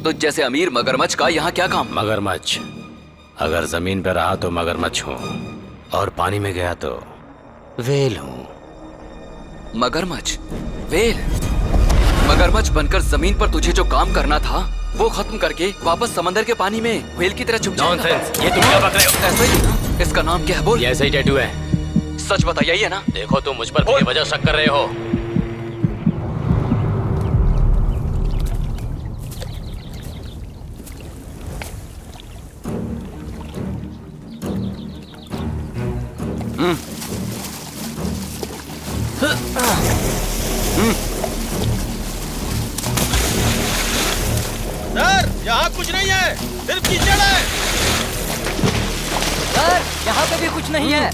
तो जैसे अमीर मगरमच्छ का यहाँ क्या काम? मगरमच्छ? अगर जमीन पे रहा तो मगरमच्छ हूँ, और पानी में गया तो वेल हूँ। मगरमच्छ? वेल? मगरमच्छ बनकर जमीन पर तुझे जो काम करना था वो खत्म करके वापस समंदर के पानी में व्हेल की तरह छुप जाएगा। नॉनसेंस, ये तुम क्या बक रहे हो? ऐसा ही ना? इसका नाम क्या है बोल? ये ऐसा ही टैटू है। सच बता, यही है ना? देखो, तुम मुझ पर बेवजह शक कर रहे हो। सर, यहाँ कुछ नहीं है, सिर्फ कीचड़ है। सर, यहाँ पे भी कुछ नहीं है।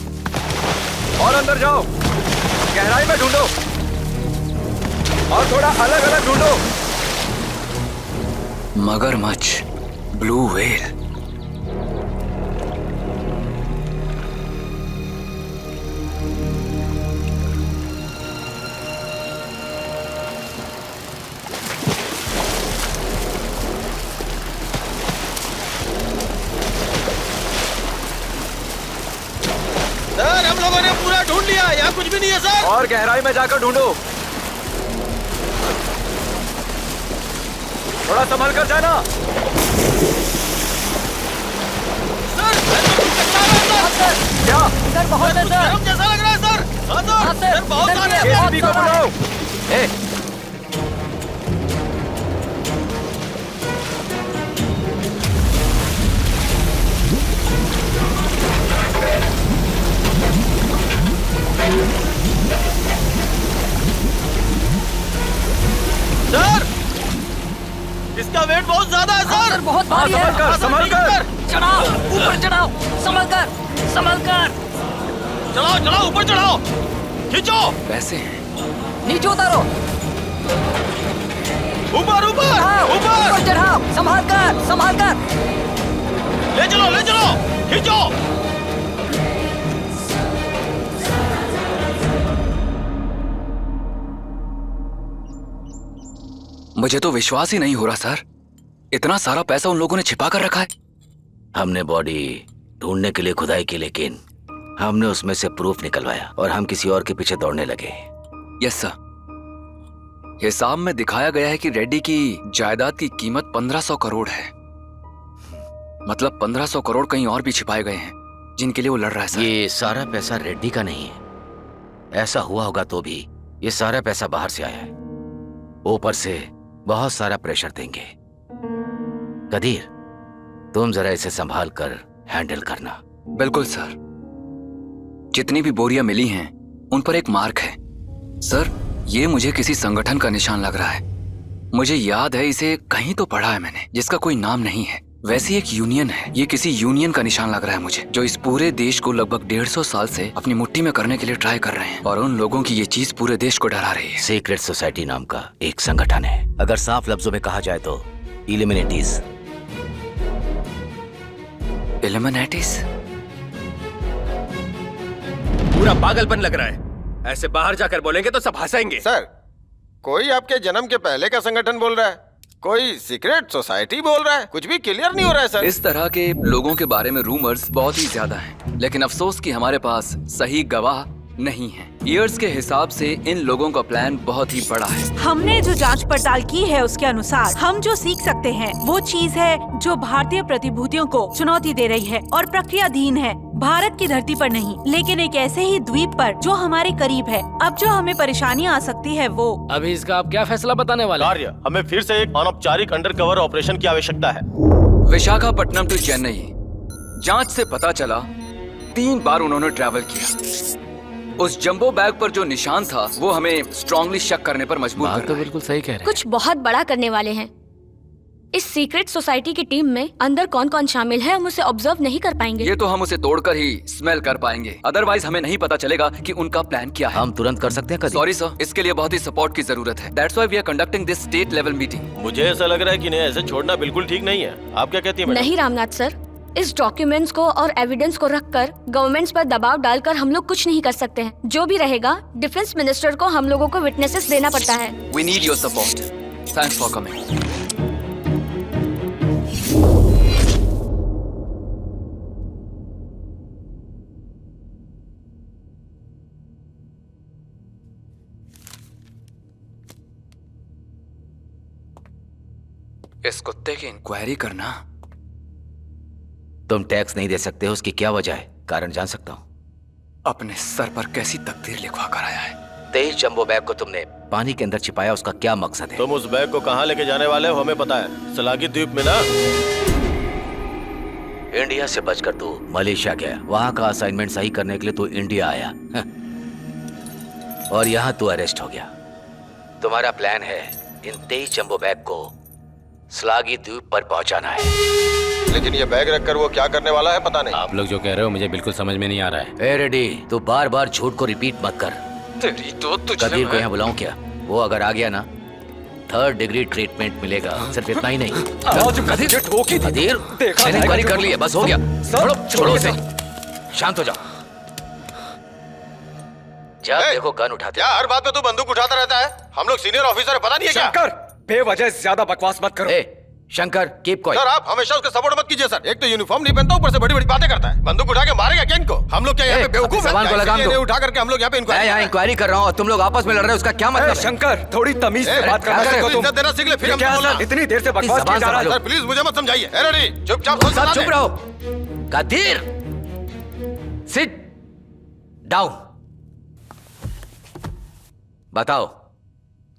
और अंदर जाओ, गहराई में ढूंढो, और थोड़ा अलग अलग ढूंढो। मगरमच्छ, ब्लू व्हेल। सर, हम लोगों ने पूरा ढूंढ लिया, यहाँ कुछ भी नहीं है सर। और गहराई में जाकर ढूंढो, थोड़ा संभल कर जाना। सर, क्या? सर, बहुत है सर। गरम जैसा लग रहा है सर। हाँ सर, बहुत सारे हैं। बहुत को बुलाओ। सर, इसका वेट बहुत ज्यादा है सर। बहुत भारी है। संभल कर। चढ़ाओ, ऊपर चढ़ाओ, संभल कर, संभल कर। चढ़ाओ चढ़ाओ, ऊपर चढ़ाओ, खींचो। पैसे हैं। नीचे उतारो। ऊपर ऊपर ऊपर चढ़ाओ, संभाल कर, संभाल कर। ले चलो, खींचो। मुझे तो विश्वास ही नहीं हो रहा सर, इतना सारा पैसा उन लोगों ने छिपा कर रखा है। हमने बॉडी ढूंढने के लिए खुदाई की, लेकिन हमने उसमें से प्रूफ निकलवाया और हम किसी और के पीछे दौड़ने लगे। यस सर, हिसाब में दिखाया गया है कि रेड्डी की जायदाद की कीमत 1500 करोड़ है। मतलब 1500 करोड़ कहीं और भी छिपाए गए हैं जिनके लिए वो लड़ रहा है सर। ये सारा पैसा रेड्डी का नहीं है। ऐसा हुआ होगा तो भी ये सारा पैसा बाहर से आया है। ऊपर से बहुत सारा प्रेशर देंगे। कदीर, तुम जरा इसे संभाल कर हैंडल करना। बिल्कुल सर। जितनी भी बोरियां मिली हैं उन पर एक मार्क है सर। ये मुझे किसी संगठन का निशान लग रहा है। मुझे याद है इसे कहीं तो पढ़ा है मैंने, जिसका कोई नाम नहीं है। वैसी एक यूनियन है। ये किसी यूनियन का निशान लग रहा है मुझे, जो इस पूरे देश को लगभग 150 साल से अपनी मुट्ठी में करने के लिए ट्राई कर रहे हैं। और उन लोगों की ये चीज पूरे देश को डरा रही है। सीक्रेट सोसाइटी नाम का एक संगठन है। अगर साफ लफ्जों में कहा जाए तो इल्यूमिनेटीज। इल्यूमिनेटीज? पूरा पागलपन लग रहा है। ऐसे बाहर जाकर बोलेंगे तो सब हंसेंगे। सर, कोई आपके जन्म के पहले का संगठन बोल रहा है, कोई सीक्रेट सोसाइटी बोल रहा है, कुछ भी क्लियर नहीं हो रहा है सर। इस तरह के लोगों के बारे में रूमर्स बहुत ही ज्यादा हैं, लेकिन अफसोस कि हमारे पास सही गवाह नहीं है। ईयर्स के हिसाब से इन लोगों का प्लान बहुत ही बड़ा है। हमने जो जांच पड़ताल की है उसके अनुसार हम जो सीख सकते हैं वो चीज है जो भारतीय प्रतिभूतियों को चुनौती दे रही है और प्रक्रियाधीन है। भारत की धरती पर नहीं, लेकिन एक ऐसे ही द्वीप पर जो हमारे करीब है। अब जो हमें परेशानियां आ सकती है वो। अभी इसका आप क्या फैसला बताने वाले? कार्य, हमें फिर से एक अनौपचारिक अंडरकवर ऑपरेशन की आवश्यकता है। विशाखापट्टनम टू चेन्नई। जांच से पता चला 3 बार उन्होंने ट्रैवल किया। उस जंबो बैग पर जो निशान था वो हमें स्ट्रांगली शक करने पर मजबूर कर रहा है। तो बिल्कुल सही कह रहे हैं। कुछ बहुत बड़ा करने वाले हैं। इस सीक्रेट सोसाइटी की टीम में अंदर कौन कौन शामिल है हम उसे ऑब्जर्व नहीं कर पाएंगे। ये तो हम उसे तोड़कर ही स्मेल कर पाएंगे, अदरवाइज हमें नहीं पता चलेगा कि उनका प्लान क्या है। हम तुरंत कर सकते हैं। सॉरी सर, इसके लिए बहुत ही सपोर्ट की जरूरत है। That's why we are conducting this state level meeting. मुझे ऐसा लग रहा है कि इन्हें ऐसे छोड़ना बिल्कुल ठीक नहीं है। आप क्या कहती हैं मैडम? नहीं रामनाथ सर, इस डॉक्यूमेंट्स को और एविडेंस को रखकर गवर्नमेंट्स पर दबाव डालकर हम लोग कुछ नहीं कर सकते हैं। जो भी रहेगा डिफेंस मिनिस्टर को हम लोगों को विटनेसेस देना पड़ता है। We need your support. Thanks for coming. इस कुत्ते की इंक्वायरी करना। तुम टैक्स नहीं दे सकते हो, उसकी क्या वजह है? कारण जान सकता हूँ? अपने सर पर कैसी तकदीर लिखवा कर आया है। 23 जंबो बैग को तुमने पानी के अंदर छिपाया, उसका क्या मकसद है? तुम उस बैग को कहाँ लेके जाने वाले हो हमें पता है। सलागी द्वीप में ना। इंडिया से बचकर तू मलेशिया गया, वहाँ का असाइनमेंट सही करने के लिए तू इंडिया आया और यहाँ तू अरेस्ट हो गया। तुम्हारा प्लान है इन 23 जंबो बैग को सलागी द्वीप पर पहुंचाना है। लेकिन ये बैग रखकर वो क्या करने वाला है पता नहीं। आप लोग जो कह रहे हो मुझे बिल्कुल समझ में नहीं आ रहा है। ए रेडी, तू बार बार झूठ को रिपीट मत कर। तेरी तो कदीर को यहाँ बुलाऊं क्या? वो अगर आ गया ना 3rd डिग्री ट्रीटमेंट मिलेगा। सिर्फ इतना ही नहीं। कदीर, मैंने इंक्वायरी कर ली है, बस हो गया। छोड़ो उसे, शांत हो जाओ। जा देखो गन उठाते। क्या हर बात में तू बंदूक उठाता रहता है? हम लोग सीनियर ऑफिसर है, पता नहीं है क्या? बेवजह ज्यादा बकवास मत करो। Shankar, keep quiet. सर आप हमेशा उसका सपोर्ट मत कीजिए सर। एक तो यूनिफॉर्म नहीं पहनता, ऊपर से बड़ी बड़ी बातें करता है। बंदूक उठा के मारेगा क्या इनको? हम लोग क्या यहाँ पे बेवकूफ जबान को लगाम दो। उठा करके हम लोग यहाँ पे मैं यहाँ इंक्वायरी कर रहा हूँ और तुम लोग आपस में लड़ रहे हो, उसका क्या मतलब है? शंकर, थोड़ी तमीज से बात करना सीखो तुम। इज्जत देना सीख ले, फिर हम क्या बोलना। इतनी देर से बकवास किया जा रहा है? सर प्लीज मुझे मत समझाइए। रेडी, चुपचाप चुप रहो। Kadir, sit down. बताओ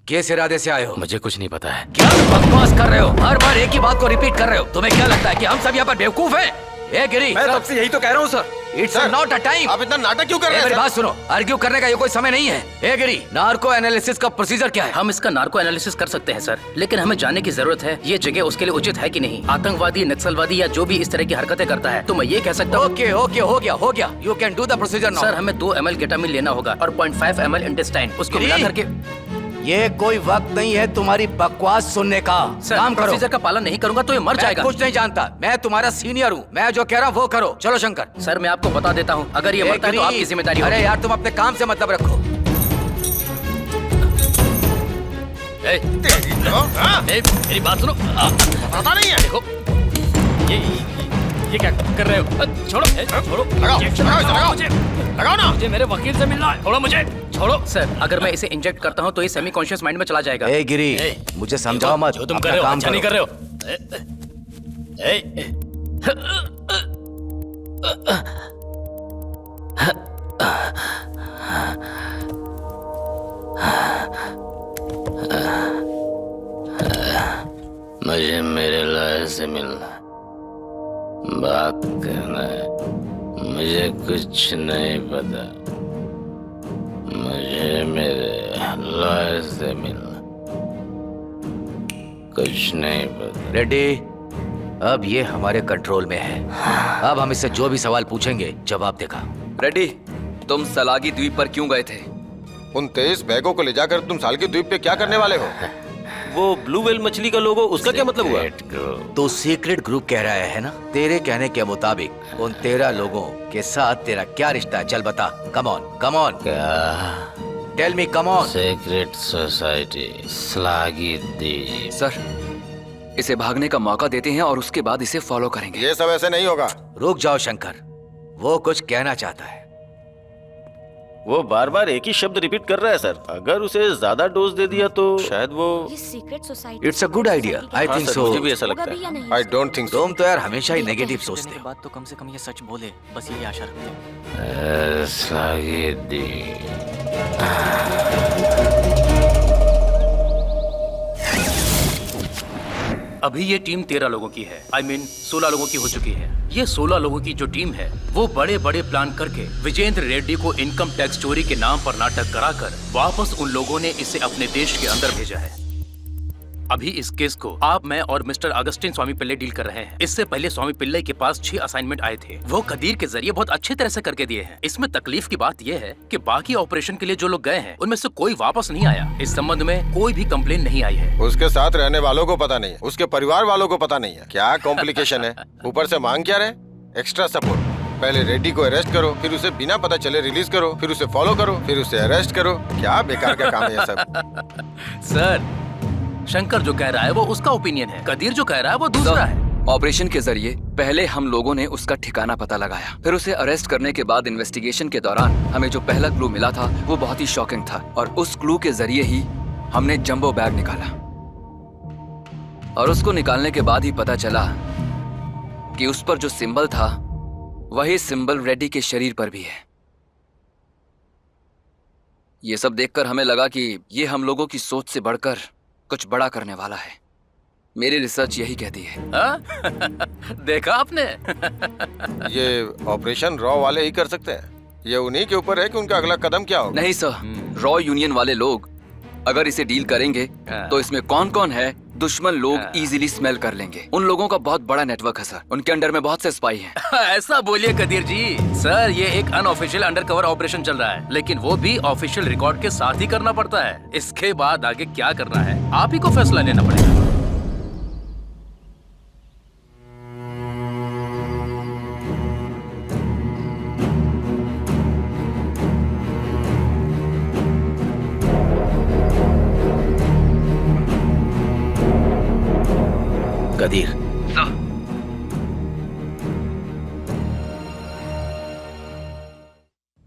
किस इरादे से आए हो? मुझे कुछ नहीं पता है। क्या बकवास कर रहे हो? हर बार एक ही बात को रिपीट कर रहे हो। तुम्हें क्या लगता है कि हम सब यहाँ पर बेवकूफ हैं? ए गिरी, मैं तब से यही तो कह रहा हूँ sir. It's not a time. आप इतना नाटक क्यों कर रहे हैं? मेरी बात सुनो, आर्ग्यू करने का ये कोई समय नहीं है। ए गिरी, नार्को एनालिसिस का प्रोसीजर क्या है? हम इसका नार्को एनालिसिस कर सकते हैं सर, लेकिन हमें जानने की जरूरत है ये जगह उसके लिए उचित है कि नहीं। आतंकवादी, नक्सलवादी या जो भी इस तरह की हरकतें करता है तो मैं ये कह सकता हूँ। ओके ओके, हो गया। You can do the procedure now. Sir हमें 2 ml केटामिन लेना होगा और 0.5 ml इंटेस्टाइन, उसको मिला करके। ये कोई वक्त नहीं है तुम्हारी बकवास सुनने का। सर, काम करो। प्रोसीजर का पालन नहीं करूंगा तो ये मर जाएगा। कुछ नहीं जानता, मैं तुम्हारा सीनियर हूँ। मैं जो कह रहा हूँ वो करो। चलो शंकर। सर मैं आपको बता देता हूँ, अगर ये मरता है तो आपकी जिम्मेदारी होगी। अरे यार, तुम अपने काम से मतलब रखो। मेरी बात सुनो। पता नहीं है। देखो ये क्या कर रहे हो? छोड़ो छोड़ो। लगाओ ना। मुझे मेरे वकील से मिलना है। छोड़ो मुझे, छोड़ो। सर अगर मैं इसे इंजेक्ट करता हूँ तो ये सेमी कॉन्शियस माइंड में चला जाएगा। ए गिरी, मुझे समझाओ मत। जो तुम कर रहे हो अच्छा नहीं कर रहे हो। मुझे मेरे लॉयर से मिलना, बात करना है। मुझे कुछ नहीं पता, मुझे मेरे लॉयर से मिलना, कुछ नहीं पता। रेडी, अब ये हमारे कंट्रोल में है। अब हम इससे जो भी सवाल पूछेंगे जवाब देगा। रेड्डी, तुम सलागी द्वीप पर क्यों गए थे? उन 23 बैगों को ले जाकर तुम सालगी द्वीप पे क्या करने वाले हो? वो ब्लू व्हेल मछली का लोगो, उसका क्या मतलब हुआ? तो सीक्रेट ग्रुप कह रहा है ना? तेरे कहने के मुताबिक उन 13 लोगों के साथ तेरा क्या रिश्ता है? चल बता। Come on. Tell me, come on. Secret society, सलागी द्वीप। सर, इसे भागने का मौका देते हैं और उसके बाद इसे फॉलो करेंगे। ये सब ऐसे नहीं होगा। रुक जाओ शंकर, वो कुछ कहना चाहता है। वो बार बार एक ही शब्द रिपीट कर रहा है सर। अगर उसे ज्यादा डोज दे दिया तो शायद वो। Secret society it's a good idea. I think so. मुझे भी ऐसा लगता है। I don't think so. तुम तो यार हमेशा ही नेगेटिव सोचते हो। बात तो कम से कम ये सच बोले, बस यही आशा रखते हैं। सलागी द्वीप। अभी ये टीम 13 लोगों की है। I mean 16 लोगों की हो चुकी है। ये 16 लोगों की जो टीम है वो बड़े बड़े प्लान करके विजेंद्र रेड्डी को इनकम टैक्स चोरी के नाम पर नाटक कराकर वापस उन लोगों ने इसे अपने देश के अंदर भेजा है। अभी इस केस को आप, मैं और मिस्टर अगस्टिन स्वामी पिल्ले डील कर रहे हैं। इससे पहले स्वामी पिल्ले के पास 6 असाइनमेंट आए थे। वो कदीर के जरिए बहुत अच्छी तरह से करके दिए हैं। इसमें तकलीफ की बात यह है कि बाकी ऑपरेशन के लिए जो लोग गए हैं उनमें से कोई वापस नहीं आया। इस संबंध में कोई भी कंप्लेन नहीं आई है। उसके साथ रहने वालों को पता नहीं है, उसके परिवार वालों को पता नहीं है। क्या कॉम्प्लिकेशन है? ऊपर से मांग क्या रहे? Extra support. पहले रेड्डी को अरेस्ट करो, फिर उसे बिना पता चले रिलीज करो, फिर उसे फॉलो करो, फिर उसे अरेस्ट करो। क्या बेकार का काम है ये सब। सर, शंकर जो कह रहा है वो उसका ओपिनियन है, कदीर जो कह रहा है वो दूसरा है। ऑपरेशन के जरिए पहले हम लोगों ने उसका ठिकाना पता लगाया, फिर उसे अरेस्ट करने के बाद इन्वेस्टिगेशन के दौरान हमें जो पहला क्लू मिला था वो बहुत ही शॉकिंग था, और उस क्लू के जरिए ही हमने जंबो बैग निकाला। और उसको निकालने के बाद ही पता चला कि उस पर जो सिंबल था वही सिंबल रेड्डी के शरीर पर भी है। ये सब देखकर हमें लगा कि ये हम लोगों की सोच से बढ़कर कुछ बड़ा करने वाला है। मेरी रिसर्च यही कहती है। देखा आपने? ये ऑपरेशन रॉ वाले ही कर सकते हैं। ये उन्हीं के ऊपर है कि उनका अगला कदम क्या होगा। नहीं सर, रॉ यूनियन वाले लोग अगर इसे डील करेंगे तो इसमें कौन कौन है दुश्मन लोग इजीली स्मेल कर लेंगे। उन लोगों का बहुत बड़ा नेटवर्क है सर, उनके अंडर में बहुत से स्पाई हैं। ऐसा बोलिए कदीर जी। सर, ये एक अनऑफिशियल अंडरकवर ऑपरेशन चल रहा है, लेकिन वो भी ऑफिशियल रिकॉर्ड के साथ ही करना पड़ता है। इसके बाद आगे क्या करना है आप ही को फैसला लेना पड़ेगा। कदीर,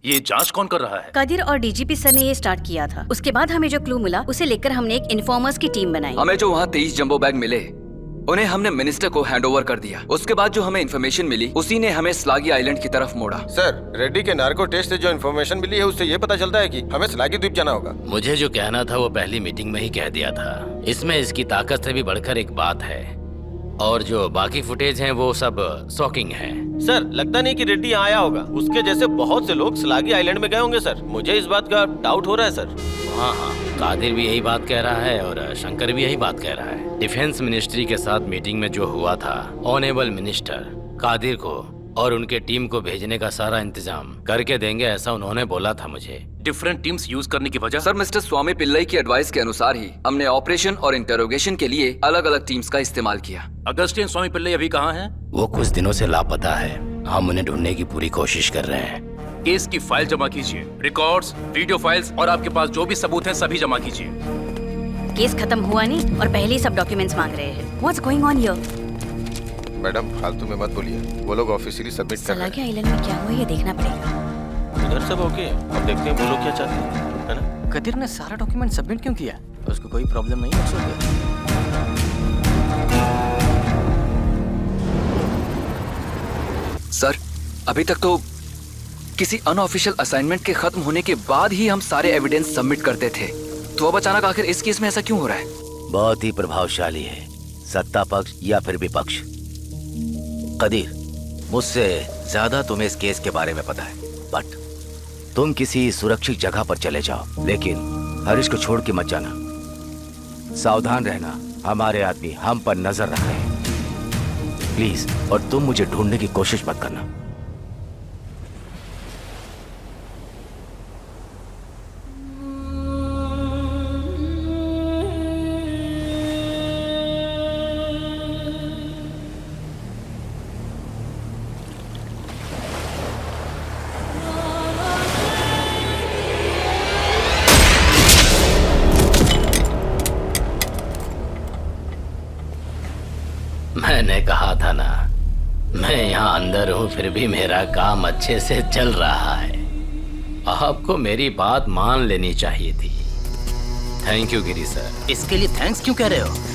ये जांच कौन कर रहा है? कदीर और डीजीपी सर ने ये स्टार्ट किया था। उसके बाद हमें जो क्लू मिला उसे लेकर हमने एक इन्फॉर्मर्स की टीम बनाई। हमें जो वहाँ 23 जंबो बैग मिले उन्हें हमने मिनिस्टर को हैंडओवर कर दिया। उसके बाद जो हमें इन्फॉर्मेशन मिली उसी ने हमें स्लागी आइलैंड की तरफ मोड़ा। सर, रेड्डी के नार्को टेस्ट से जो इन्फॉर्मेशन मिली है उससे ये पता चलता है कि हमें स्लागी द्वीप जाना होगा। मुझे जो कहना था वो पहली मीटिंग में ही कह दिया था। इसमें इसकी ताकत से भी बढ़कर एक बात है, और जो बाकी फुटेज हैं वो सब शॉकिंग है। सर, लगता नहीं कि रेड्डी यहाँ आया होगा। उसके जैसे बहुत से लोग स्लागी आइलैंड में गए होंगे सर। मुझे इस बात का डाउट हो रहा है सर। हाँ, कादिर भी यही बात कह रहा है और शंकर भी यही बात कह रहा है। डिफेंस मिनिस्ट्री के साथ मीटिंग में जो हुआ था, ऑनेबल मिनिस्टर कादिर को और उनके टीम को भेजने का सारा इंतजाम करके देंगे, ऐसा उन्होंने बोला था मुझे। डिफरेंट टीम्स यूज करने की वजह? सर, मिस्टर स्वामी पिल्लई की एडवाइस के अनुसार ही हमने ऑपरेशन और इंटरोगेशन के लिए अलग अलग टीम्स का इस्तेमाल किया। अगस्टिन स्वामी पिल्लई अभी कहाँ हैं? वो कुछ दिनों से लापता है। हम उन्हें ढूंढने की पूरी कोशिश कर रहे हैं। केस की फाइल जमा कीजिए, रिकॉर्ड्स, वीडियो फाइल्स और आपके पास जो भी सबूत हैं सभी जमा कीजिए। केस खत्म हुआ नहीं और पहले ही सब डॉक्यूमेंट्स मांग रहे हैं। What's going on here? Madam, फालतू में मत बोलिए। वो लोग ऑफिशियली सबमिट कर रहे हैं। सलागी आइलैंड में क्या हुआ ये देखना पड़ेगा। उधर सब ओके, अब देखते हैं वो लोग क्या चाहते हैं, है ना? कदीर ने सारा डॉक्यूमेंट सबमिट क्यों किया? उसको कोई प्रॉब्लम नहीं है? सर, अभी तक तो किसी अनऑफिशियल असाइनमेंट के खत्म होने के बाद ही हम सारे एविडेंस सबमिट करते थे, तो अब अचानक आखिर इस केस में ऐसा क्यों हो रहा है? बहुत ही प्रभावशाली है, सत्ता पक्ष या फिर विपक्ष। कदीर, मुझसे ज्यादा तुम्हें इस केस के बारे में पता है, बट तुम किसी सुरक्षित जगह पर चले जाओ, लेकिन हरीश को छोड़ के मत जाना। सावधान रहना, हमारे आदमी हम पर नजर रख रहे हैं। प्लीज, और तुम मुझे ढूंढने की कोशिश मत करना। मैंने कहा था ना, मैं यहाँ अंदर हूँ फिर भी मेरा काम अच्छे से चल रहा है। आपको मेरी बात मान लेनी चाहिए थी। Thank you Giri sir. इसके लिए थैंक्स क्यों कह रहे हो?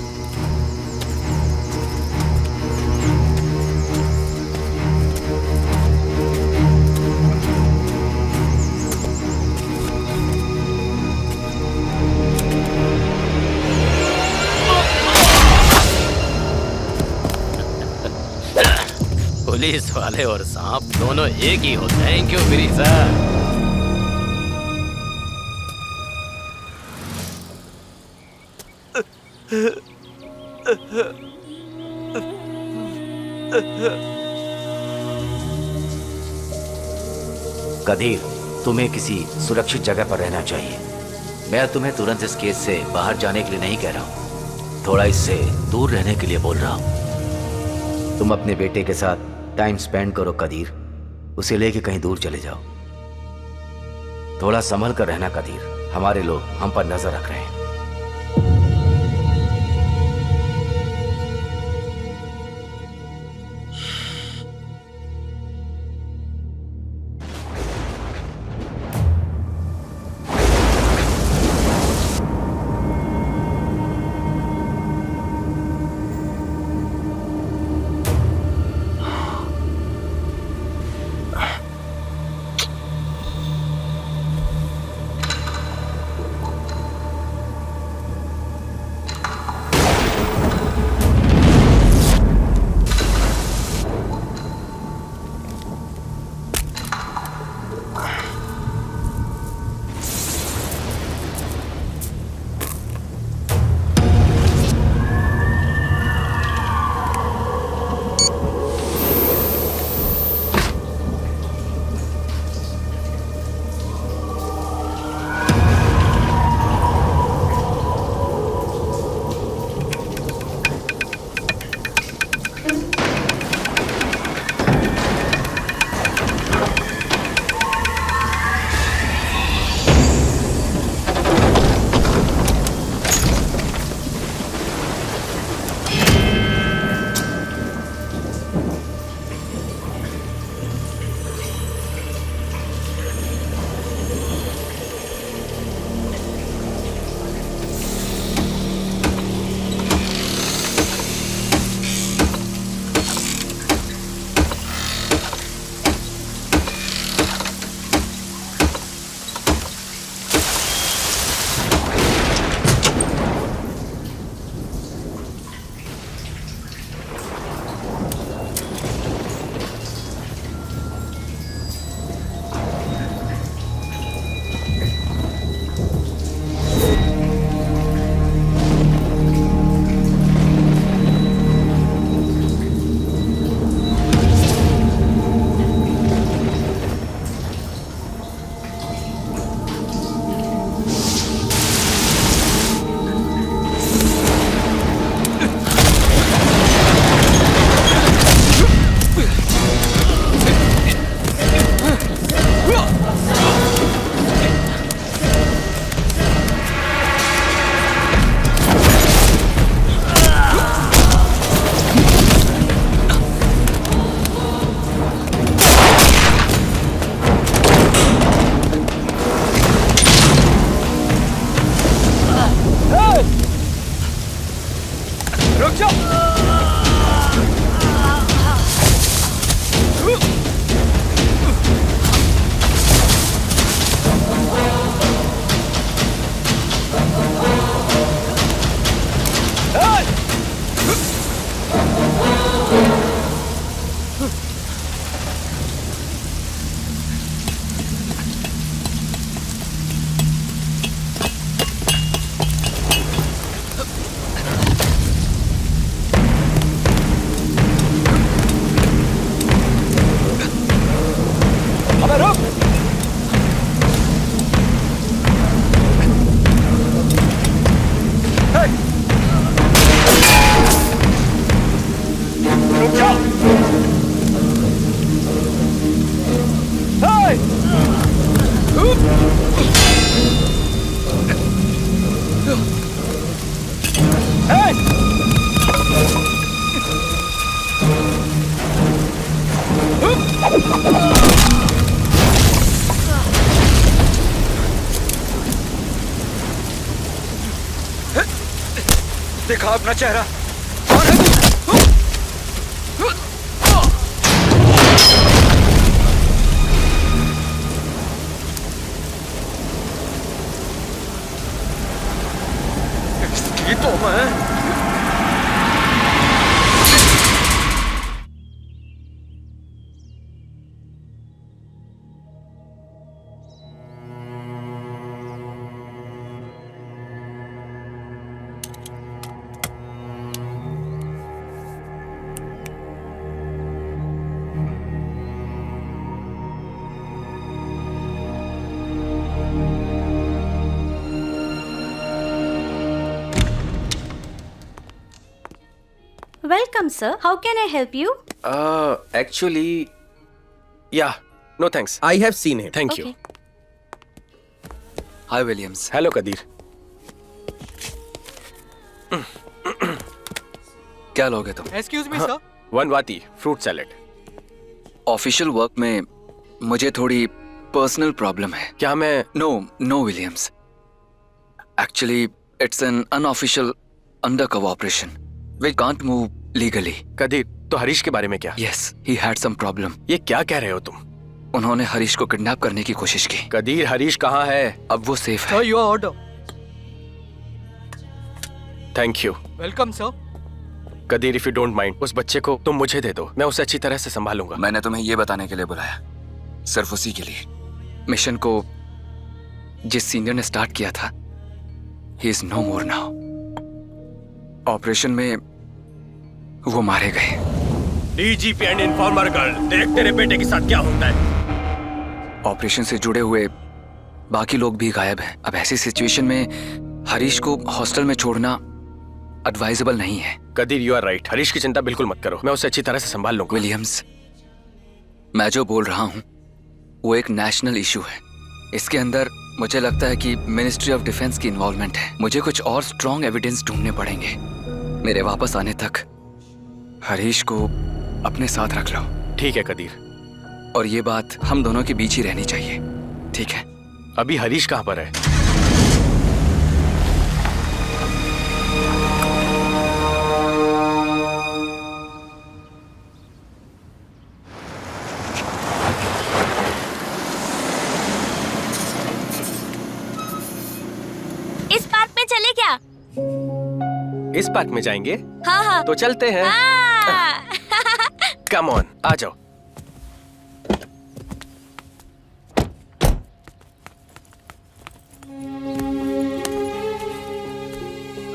पुलिस वाले और सांप दोनों एक ही हो। Thank you Giri sir. Kadir, तुम्हें किसी सुरक्षित जगह पर रहना चाहिए। मैं तुम्हें तुरंत इस केस से बाहर जाने के लिए नहीं कह रहा हूँ, थोड़ा इससे दूर रहने के लिए बोल रहा हूँ। तुम अपने बेटे के साथ टाइम स्पेंड करो कदीर, उसे लेके कहीं दूर चले जाओ। थोड़ा संभल कर रहना कदीर, हमारे लोग हम पर नजर रख रहे हैं। देखा अपना चेहरा। ये तो मैं Welcome, sir. How can I help you? Actually, yeah. No thanks. I have seen him. Thank you. Hi, Williams. Hello, Kadir. क्या लोगे तुम? Excuse me, sir. One vati, fruit salad. Official work में मुझे थोड़ी पर्सनल प्रॉब्लम है। क्या मैं? No Williams. Actually it's an unofficial undercover operation. We can't move legally. Kadir, तो हरीश के बारे में क्या? Yes, he had some problem. ये क्या कह रहे हो तुम? उन्होंने हरीश को किडनैप करने की कोशिश की। कदीर, हरीश कहाँ है? अब वो सेफ है। Your order. Thank you. Welcome sir. Kadir, if you don't mind, उस बच्चे को तुम मुझे दे दो, मैं उसे अच्छी तरह से संभालूंगा। मैंने तुम्हें ये बताने के लिए बुलाया, सिर्फ उसी के लिए। मिशन को जिस सीनियर ने स्टार्ट किया था, he is no more now. Operation में वो मारे गए। डीजीपी एंड इन्फॉर्मर गर्ल, देख तेरे बेटे के साथ क्या होता है। ऑपरेशन से जुड़े हुए बाकी लोग भी गायब हैं। अब ऐसी सिचुएशन में हरीश को हॉस्टल में छोड़ना एडवाइजेबल नहीं है। Kadir, you are right. Harish की चिंता बिल्कुल मत करो, मैं उसे अच्छी तरह से संभाल लूंगा। विलियम्स, मैं जो बोल रहा हूँ वो एक नेशनल इशू है। इसके अंदर मुझे लगता है कि मिनिस्ट्री ऑफ डिफेंस की इन्वॉल्वमेंट है। मुझे कुछ और स्ट्रॉन्ग एविडेंस ढूंढने पड़ेंगे। मेरे वापस आने तक हरीश को अपने साथ रख लो। ठीक है कदीर। और ये बात हम दोनों के बीच ही रहनी चाहिए, ठीक है? अभी हरीश कहाँ पर है? इस पार्क में चले क्या? इस पार्क में जाएंगे? हाँ। तो चलते हैं। कम ऑन, आ जाओ।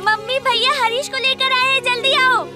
मम्मी भैया हरीश को लेकर आए हैं, जल्दी आओ।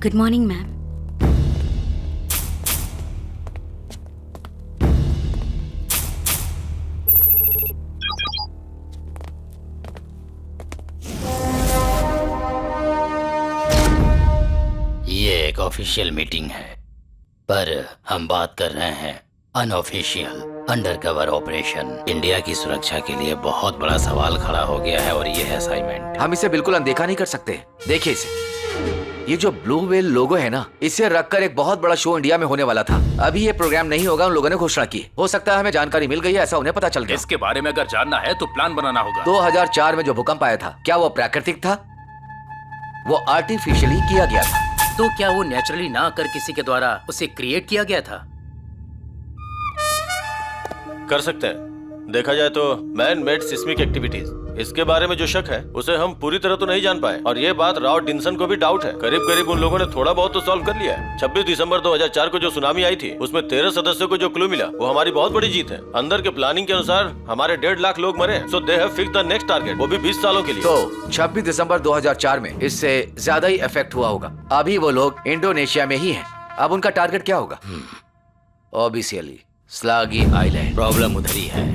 Good morning ma'am. ये एक ऑफिशियल मीटिंग है, पर हम बात कर रहे हैं अनऑफिशियल अंडरकवर ऑपरेशन। इंडिया की सुरक्षा के लिए बहुत बड़ा सवाल खड़ा हो गया है और ये है असाइनमेंट। हम इसे बिल्कुल अनदेखा नहीं कर सकते। देखिए इसे। ये जो ब्लू व्हेल लोगो है ना, इसे रखकर एक बहुत बड़ा शो इंडिया में होने वाला था। अभी ये प्रोग्राम नहीं होगा, उन लोगों ने घोषणा की। हो सकता है हमें जानकारी मिल गई है, ऐसा उन्हें पता चल गया। इसके बारे में अगर जानना है तो प्लान बनाना होगा। 2004 में जो भूकंप आया था, क्या वो प्राकृतिक था? वो आर्टिफिशियली किया गया था। तो क्या वो नेचुरली ना कर किसी के द्वारा उसे क्रिएट किया गया था? कर सकते हैं। देखा जाए तो मैन मेड सिस्मिक एक्टिविटीज, इसके बारे में जो शक है उसे हम पूरी तरह तो नहीं जान पाए, और ये बात राव डिंसन को भी डाउट है। करीब करीब उन लोगों ने थोड़ा बहुत तो सॉल्व कर लिया है। 26 दिसंबर 2004 को जो सुनामी आई थी, उसमें 13 सदस्यों को जो क्लू मिला, वो हमारी बहुत बड़ी जीत है। अंदर के प्लानिंग के अनुसार हमारे 1.5 लाख लोग मरे, so they have fixed the next target, वो भी 20 सालों के लिए। तो 26 दिसंबर 2004 में इससे ज्यादा ही इफेक्ट हुआ होगा। अभी वो लोग इंडोनेशिया में ही हैं। अब उनका टारगेट क्या होगा? Obviously स्लागी island. प्रॉब्लम उधर ही है।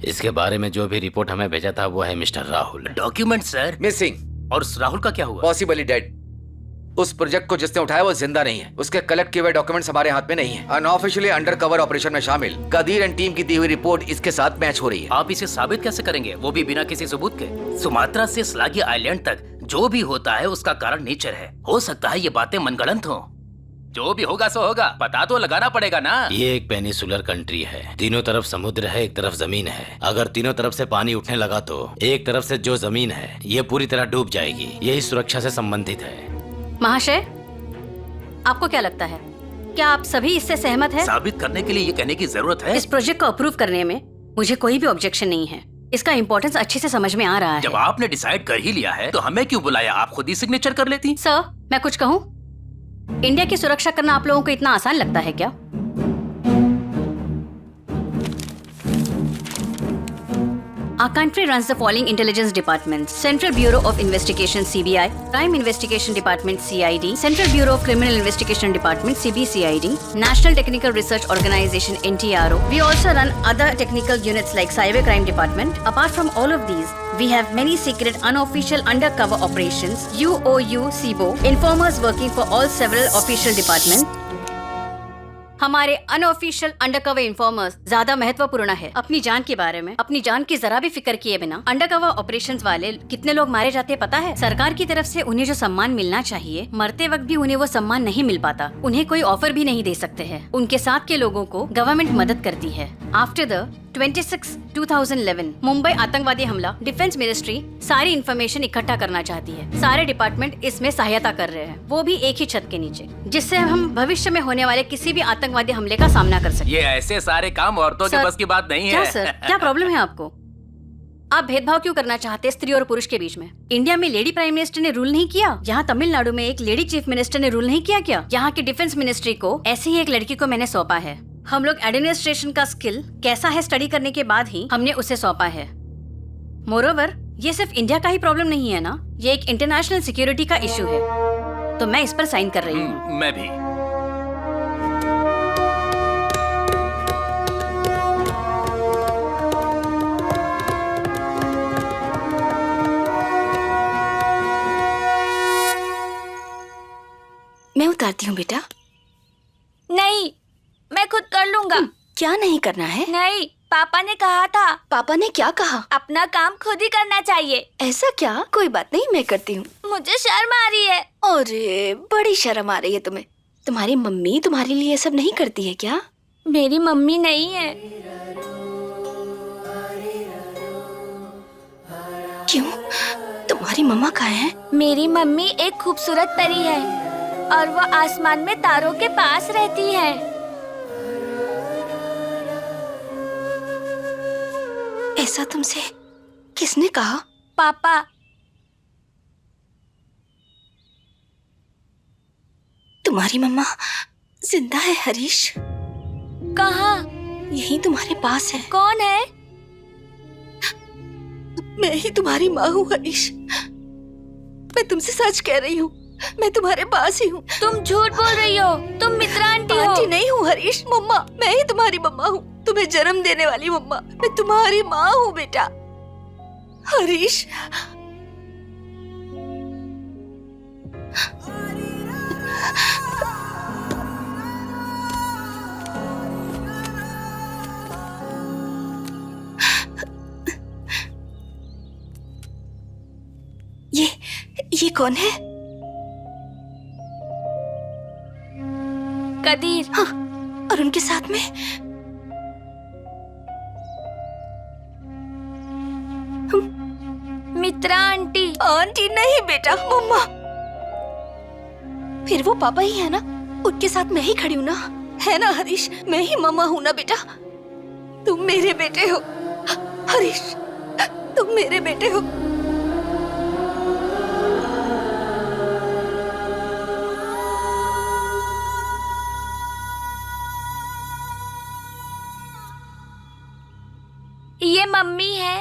इसके बारे में जो भी रिपोर्ट हमें भेजा था वो है mister Rahul. Document sir missing. और उस राहुल का क्या हुआ? Possibly dead. उस प्रोजेक्ट को जिसने उठाया वो जिंदा नहीं है। उसके कलेक्ट किए हुए डॉक्यूमेंट्स हमारे हाथ में नहीं है। अनऑफिशियली अंडरकवर ऑपरेशन में शामिल कदीर एंड टीम की दी हुई रिपोर्ट इसके साथ मैच हो रही है। आप इसे साबित कैसे करेंगे, वो भी बिना किसी सबूत के? सुमात्रा से स्लागी आइलैंड तक जो भी होता है उसका कारण नेचर है। हो सकता है ये बातें मनगढ़ंत हो। जो भी होगा सो होगा, पता तो लगाना पड़ेगा ना। ये एक पेनिसुलर कंट्री है, तीनों तरफ समुद्र है, एक तरफ जमीन है। अगर तीनों तरफ से पानी उठने लगा तो एक तरफ से जो जमीन है ये पूरी तरह डूब जाएगी। यही सुरक्षा से संबंधित है। महाशय, आपको क्या लगता है, क्या आप सभी इससे सहमत हैं? साबित करने के लिए ये कहने की जरूरत है? इस प्रोजेक्ट को अप्रूव करने में मुझे कोई भी ऑब्जेक्शन नहीं है। इसका इम्पोर्टेंस अच्छे से समझ में आ रहा है। जब आपने डिसाइड कर ही लिया है तो हमें क्यों बुलाया? आप खुद ही सिग्नेचर कर लेती। सर, मैं कुछ कहूँ? इंडिया की सुरक्षा करना आप लोगों को इतना आसान लगता है क्या? Our country runs the following intelligence departments: Central Bureau of Investigation (CBI), Crime Investigation Department (CID), Central Bureau of Criminal Investigation Department (CBCID), National Technical Research Organization (NTRO). We also run other technical units like Cyber Crime Department. Apart from all of these, we have many secret, unofficial, undercover operations (UOU, SIBO), informers working for all several official departments. हमारे अनऑफिशियल अंडरकवर इन्फॉर्मर्स ज्यादा महत्वपूर्ण है। अपनी जान के बारे में अपनी जान की जरा भी फिक्र किए बिना अंडरकवर ऑपरेशंस वाले कितने लोग मारे जाते पता है? सरकार की तरफ से उन्हें जो सम्मान मिलना चाहिए, मरते वक्त भी उन्हें वो सम्मान नहीं मिल पाता। उन्हें कोई ऑफर भी नहीं दे सकते हैं। उनके साथ के लोगों को गवर्नमेंट मदद करती है। आफ्टर द 26/2011 मुंबई आतंकवादी हमला, डिफेंस मिनिस्ट्री सारी इंफॉर्मेशन इकट्ठा करना चाहती है। सारे डिपार्टमेंट इसमें सहायता कर रहे हैं, वो भी एक ही छत के नीचे, जिससे हम भविष्य में होने वाले किसी भी आतंकवादी हमले का सामना कर सकें। ये ऐसे सारे काम औरतों के बस की बात नहीं है। क्या सर, क्या प्रॉब्लम है आपको? आप भेदभाव क्यों करना चाहते हैं स्त्री और पुरुष के बीच में? इंडिया में लेडी प्राइम मिनिस्टर ने रूल नहीं किया? यहाँ तमिलनाडु में एक लेडी चीफ मिनिस्टर ने रूल नहीं किया क्या? यहाँ की डिफेंस मिनिस्ट्री को ऐसी ही एक लड़की को मैंने सौंपा है। हम लोग एडमिनिस्ट्रेशन का स्किल कैसा है स्टडी करने के बाद ही हमने उसे सौंपा है। मोरोवर, ये सिर्फ इंडिया का ही प्रॉब्लम नहीं है ना, ये एक इंटरनेशनल सिक्योरिटी का इशू है। तो मैं इस पर साइन कर रही हूँ। मैं भी। मैं उतारती हूँ बेटा। नहीं, मैं खुद कर लूंगा। क्या नहीं करना है? नहीं, पापा ने कहा था। पापा ने क्या कहा? अपना काम खुद ही करना चाहिए। ऐसा क्या? कोई बात नहीं, मैं करती हूँ। मुझे शर्म आ रही है। अरे बड़ी शर्म आ रही है तुम्हें। तुम्हारी मम्मी तुम्हारे लिए सब नहीं करती है क्या? मेरी मम्मी नहीं है। क्यों? तुम्हारी मम्मा कहाँ है? मेरी मम्मी एक खूबसूरत परी है और वो आसमान में तारों के पास रहती है। ऐसा तुमसे किसने कहा? पापा। तुम्हारी मम्मा जिंदा है हरीश? कहाँ? यही तुम्हारे पास है। कौन है? मैं ही तुम्हारी माँ हूँ हरीश। मैं तुमसे सच कह रही हूँ, मैं तुम्हारे पास ही हूँ। तुम झूठ बोल रही हो, तुम मित्रा आंटी हो। आंटी नहीं हूँ हरीश, मम्मा। मैं ही तुम्हारी मम्मा हूँ, तुम्हें जन्म देने वाली मम्मा। मैं तुम्हारी माँ हूँ बेटा। हरीश, ये कौन है? कदीर। हाँ, और उनके साथ में मित्रा आंटी। आंटी नहीं बेटा, मम्मा। फिर वो पापा ही है ना, उनके साथ मैं ही खड़ी हूँ ना, है ना हरीश? मैं ही मम्मा हूँ ना बेटा। तुम मेरे बेटे हो हरीश, तुम मेरे बेटे हो। ये मम्मी है,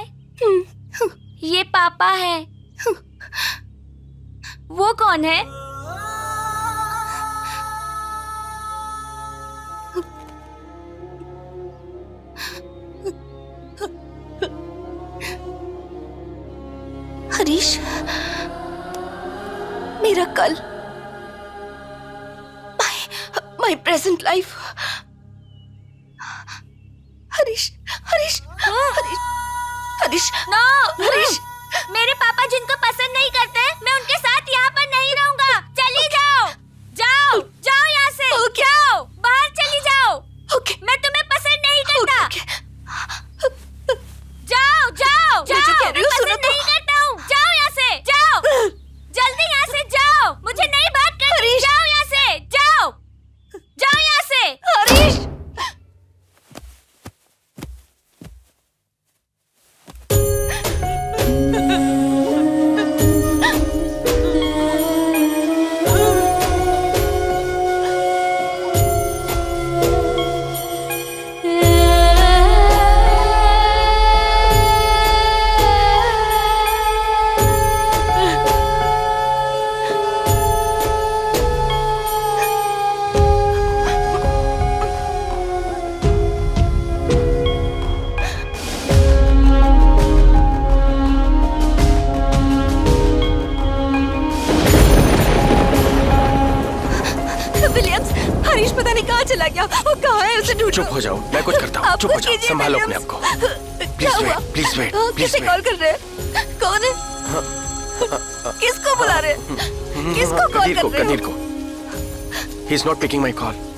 ये पापा है। वो कौन है? हरीश, मेरा कल, my present life. Harish, Harish, Harish, Harish, no, Harish. मेरे पापा जिनको पसंद नहीं करते, मैं उनके साथ यहाँ पर नहीं रहूंगा। चली जाओ, जाओ, जाओ यहाँ से। जाओ, बाहर चली जाओ। मैं तुम्हें पसंद नहीं करता। जाओ, जाओ, मैं जो कह रही हूँ सुनो तो। नहीं करता हूँ। जाओ यहाँ से, जाओ, जल्दी यहाँ से जाओ। मुझे नहीं बात करनी। जाओ यहाँ से, जाओ, जाओ यहाँ से। हरीश, विलियम्स, हरीश पता नहीं कहाँ चला गया। वो कहाँ है, उसे ढूंढो। चुप हो जाओ, मैं कुछ करता हूँ। चुप हो जाओ, संभालो अपने आप को। क्या हुआ? प्लीज वेट, किसे कॉल कर रहे हैं? कौन है? किसको बुला रहे हैं? किसको कॉल कर रहे कदीर को। He is not picking my call.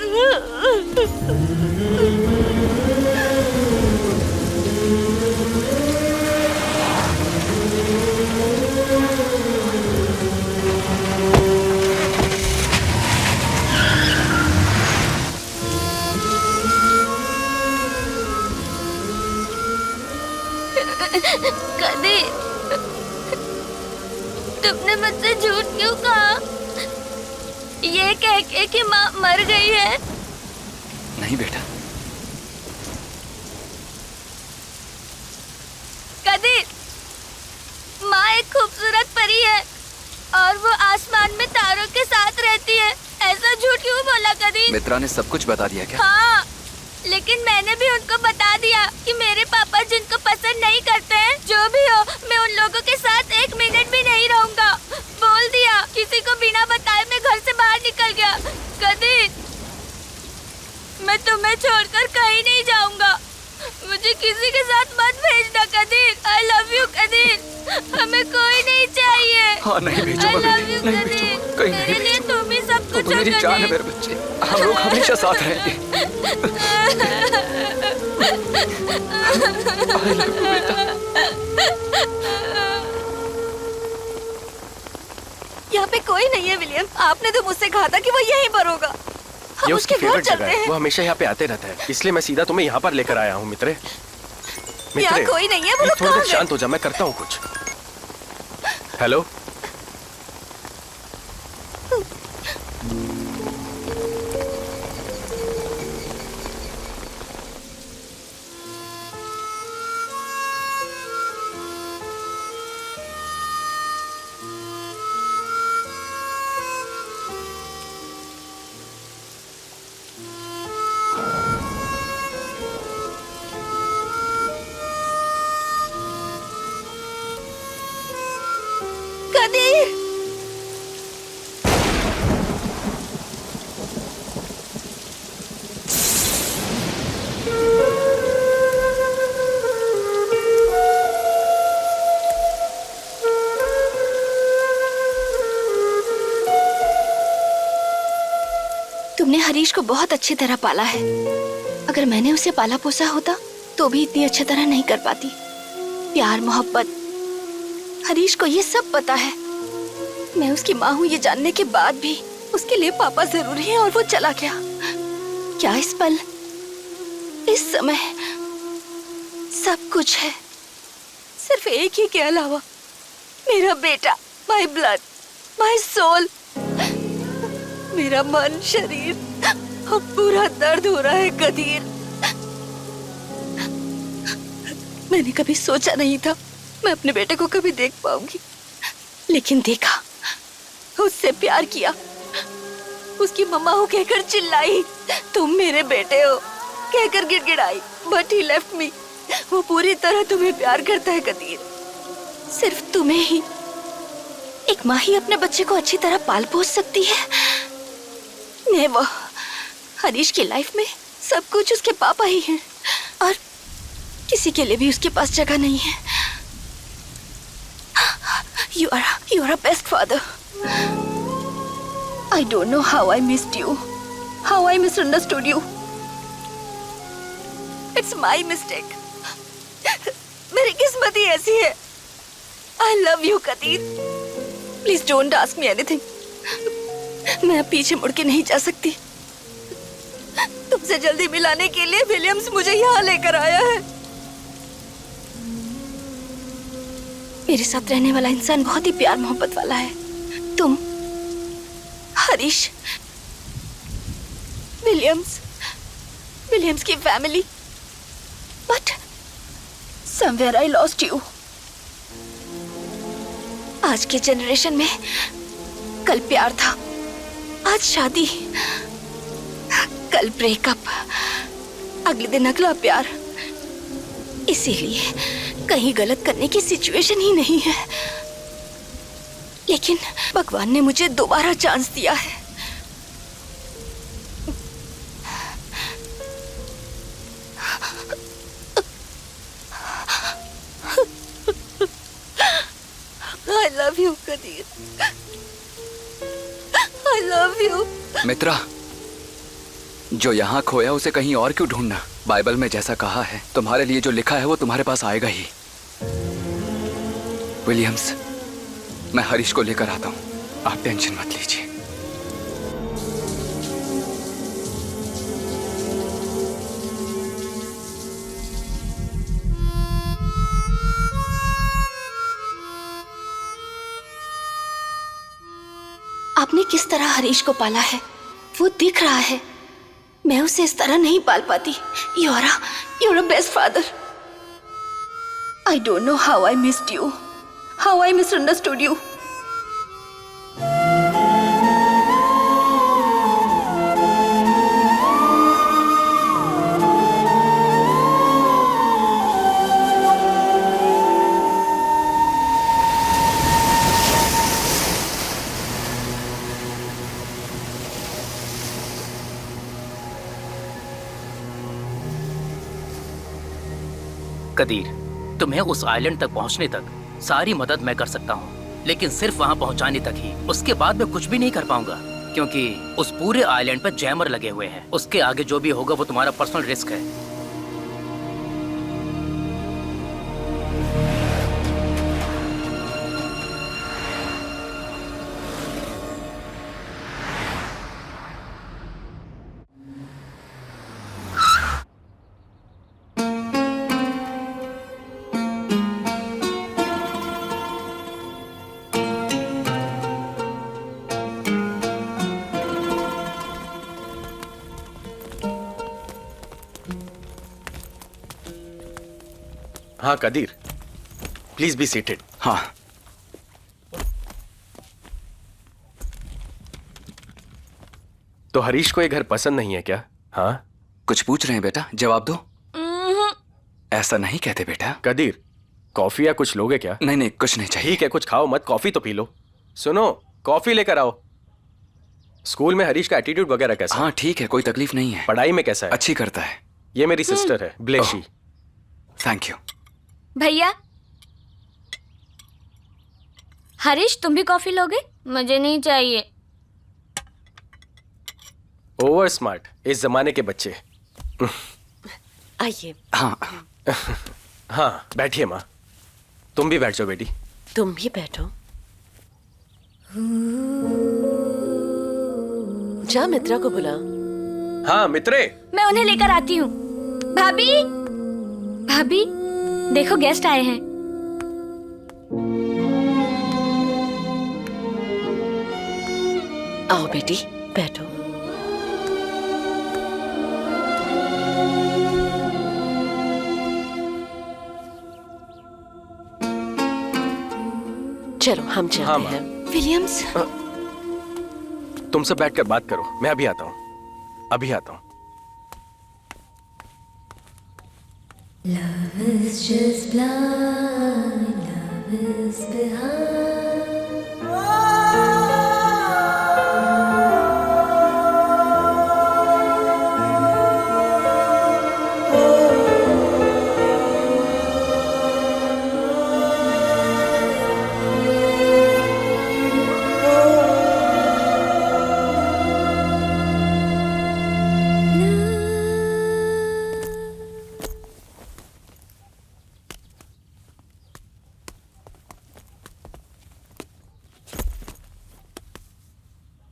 Kadir, तुमने मुझसे झूठ क्यों कहा? ये कह के कि माँ मर गई है। नहीं बेटा, कदीर, माँ एक खूबसूरत परी है और वो आसमान में तारों के साथ रहती है। ऐसा झूठ क्यों बोला कदीर? मित्रा ने सब कुछ बता दिया क्या? हाँ, लेकिन मैंने भी उनको बता दिया कि मेरे पापा जिनको पसंद नहीं करते हैं, जो भी हो, मैं उन लोगों के साथ 1 मिनट भी नहीं रहूंगा। बोल दिया, किसी को बिना बताए मैं घर से बाहर निकल गया। कदीर, मैं तुम्हें छोड़कर कहीं नहीं जाऊंगा। मुझे किसी के साथ मत भेजना Kadir. I love you Kadir. हमें कोई नहीं चाहिए। हाँ, नहीं भेजूंगा I love बेटी, you, नहीं कदीर। भेजूंगा, कहीं नहीं मेरे लिए भेजूंगा। तुम ही सब तो कुछ हो मेरी जान है कदीर। मेरे बच्चे, हम लोग हमेशा साथ रहेंगे। I love you, बेटा। यहाँ पे कोई नहीं है विलियम। आपने तो मुझसे कहा था कि वो यहीं पर होगा। ये उसकी घर फेवरेट जगह चलते है, हैं। वो हमेशा यहाँ पे आते रहता है, इसलिए मैं सीधा तुम्हें यहाँ पर लेकर आया हूँ। मित्रे, यहाँ कोई नहीं है, वो लोग थोड़ा कहाँ देर गए? शांत हो जा, मैं करता हूँ कुछ। हेलो, तुमने हरीश को बहुत अच्छी तरह पाला है। अगर मैंने उसे पाला पोसा होता तो भी इतनी अच्छी तरह नहीं कर पाती। प्यार, मोहब्बत, हरीश को ये सब पता है। मैं उसकी माँ हूँ ये जानने के बाद भी उसके लिए पापा जरूरी है और वो चला गया। क्या इस पल, इस समय सब कुछ है, सिर्फ एक ही के अलावा मेरा बेटा, माय ब्लड, माय सोल, मेरा मन, शरीर, अब पूरा दर्द हो रहा है कदीर। मैंने कभी सोचा नहीं था मैं अपने बेटे को कभी देख पाऊंगी, लेकिन देखा, उससे प्यार किया, उसकी मम्मा हो कहकर चिल्लाई, तुम मेरे बेटे हो कहकर गिड़गिड़ाई, बट ही लेफ्ट मी। वो पूरी तरह तुम्हें प्यार करता है कदीर, सिर्फ तुम्हें ही। एक माँ ही अपने बच्चे को अच्छी तरह पाल पोस सकती है। नेवर। हरीश की लाइफ में सब कुछ उसके पापा ही हैं और किसी के लिए भी उसके पास जगह नहीं है। You are a best father. I don't know how I missed you, how I misunderstood you. It's my mistake. मेरी किस्मत ही ऐसी है। I love you, Qadeer. Please don't ask me anything. मैं अब पीछे मुड़ के नहीं जा सकती। तुमसे जल्दी मिलाने के लिए विलियम्स मुझे यहाँ लेकर आया है। मेरे साथ रहने वाला इंसान बहुत ही प्यार मोहब्बत वाला है। तुम, हरीश, विलियम्स की family, but somewhere I lost you. आज के जनरेशन में कल प्यार था, आज शादी, कल ब्रेकअप, अगले दिन अगला प्यार। इसीलिए कहीं गलत करने की सिचुएशन ही नहीं है, लेकिन भगवान ने मुझे दोबारा चांस दिया है। I love you, Qadeer. I love you। मित्रा, जो यहाँ खोया उसे कहीं और क्यों ढूंढना? बाइबल में जैसा कहा है, तुम्हारे लिए जो लिखा है वो तुम्हारे पास आएगा ही। विलियम्स, मैं हरीश को लेकर आता हूँ, आप टेंशन मत लीजिए। आपने किस तरह हरीश को पाला है वो दिख रहा है। मैं उसे इस तरह नहीं पाल पाती। You're a best father. I don't know how I missed you, how I misunderstood you. Qadeer, तुम्हें उस आइलैंड तक पहुंचने तक सारी मदद मैं कर सकता हूं, लेकिन सिर्फ वहां पहुंचाने तक ही। उसके बाद मैं कुछ भी नहीं कर पाऊंगा, क्योंकि उस पूरे आइलैंड पर जैमर लगे हुए हैं। उसके आगे जो भी होगा वो तुम्हारा पर्सनल रिस्क है। हाँ कदीर, प्लीज बी सीटेड। हाँ। तो हरीश को ये घर पसंद नहीं है क्या? हाँ, कुछ पूछ रहे हैं बेटा, जवाब दो। ऐसा नहीं कहते बेटा। कदीर, कॉफी या कुछ लोगे क्या? नहीं नहीं, कुछ नहीं चाहिए। ठीक है, कुछ खाओ मत, कॉफी तो पी लो। सुनो, कॉफी लेकर आओ। स्कूल में हरीश का एटीट्यूड वगैरह कैसा? हाँ ठीक है, कोई तकलीफ नहीं है। पढ़ाई में कैसा है? अच्छी करता है। ये मेरी सिस्टर है, ब्लेशी। Thank you. भैया, हरीश तुम भी कॉफी लोगे? मुझे नहीं चाहिए। ओवर स्मार्ट, इस जमाने के बच्चे। आइए। हाँ हाँ, बैठिए माँ। तुम भी बैठ जाओ बेटी। तुम भी बैठो। जा मित्रा को बुला। हाँ मित्रे। मैं उन्हें लेकर आती हूँ। भाभी, भाभी, देखो गेस्ट आए हैं। आओ बेटी, बैठो। चलो हम चलते हैं। विलियम्स, तुम सब बैठकर बात करो, मैं अभी आता हूँ, अभी आता हूँ। Love is just blind, love is behind.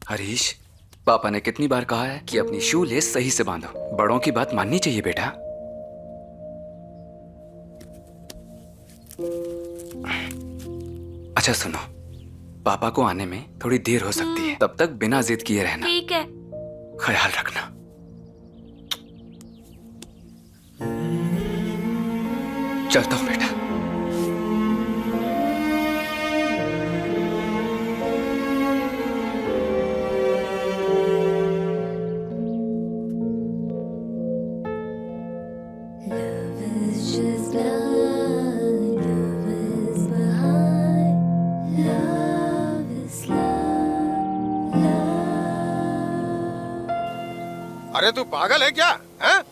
Harish, पापा ने कितनी बार कहा है कि अपनी शू लेस सही से बांधो। बड़ों की बात माननी चाहिए बेटा। अच्छा सुनो, पापा को आने में थोड़ी देर हो सकती है, तब तक बिना जिद किए रहना। ठीक है। ख्याल रखना। चलता हूँ बेटा। अरे तू पागल है क्या? हैं?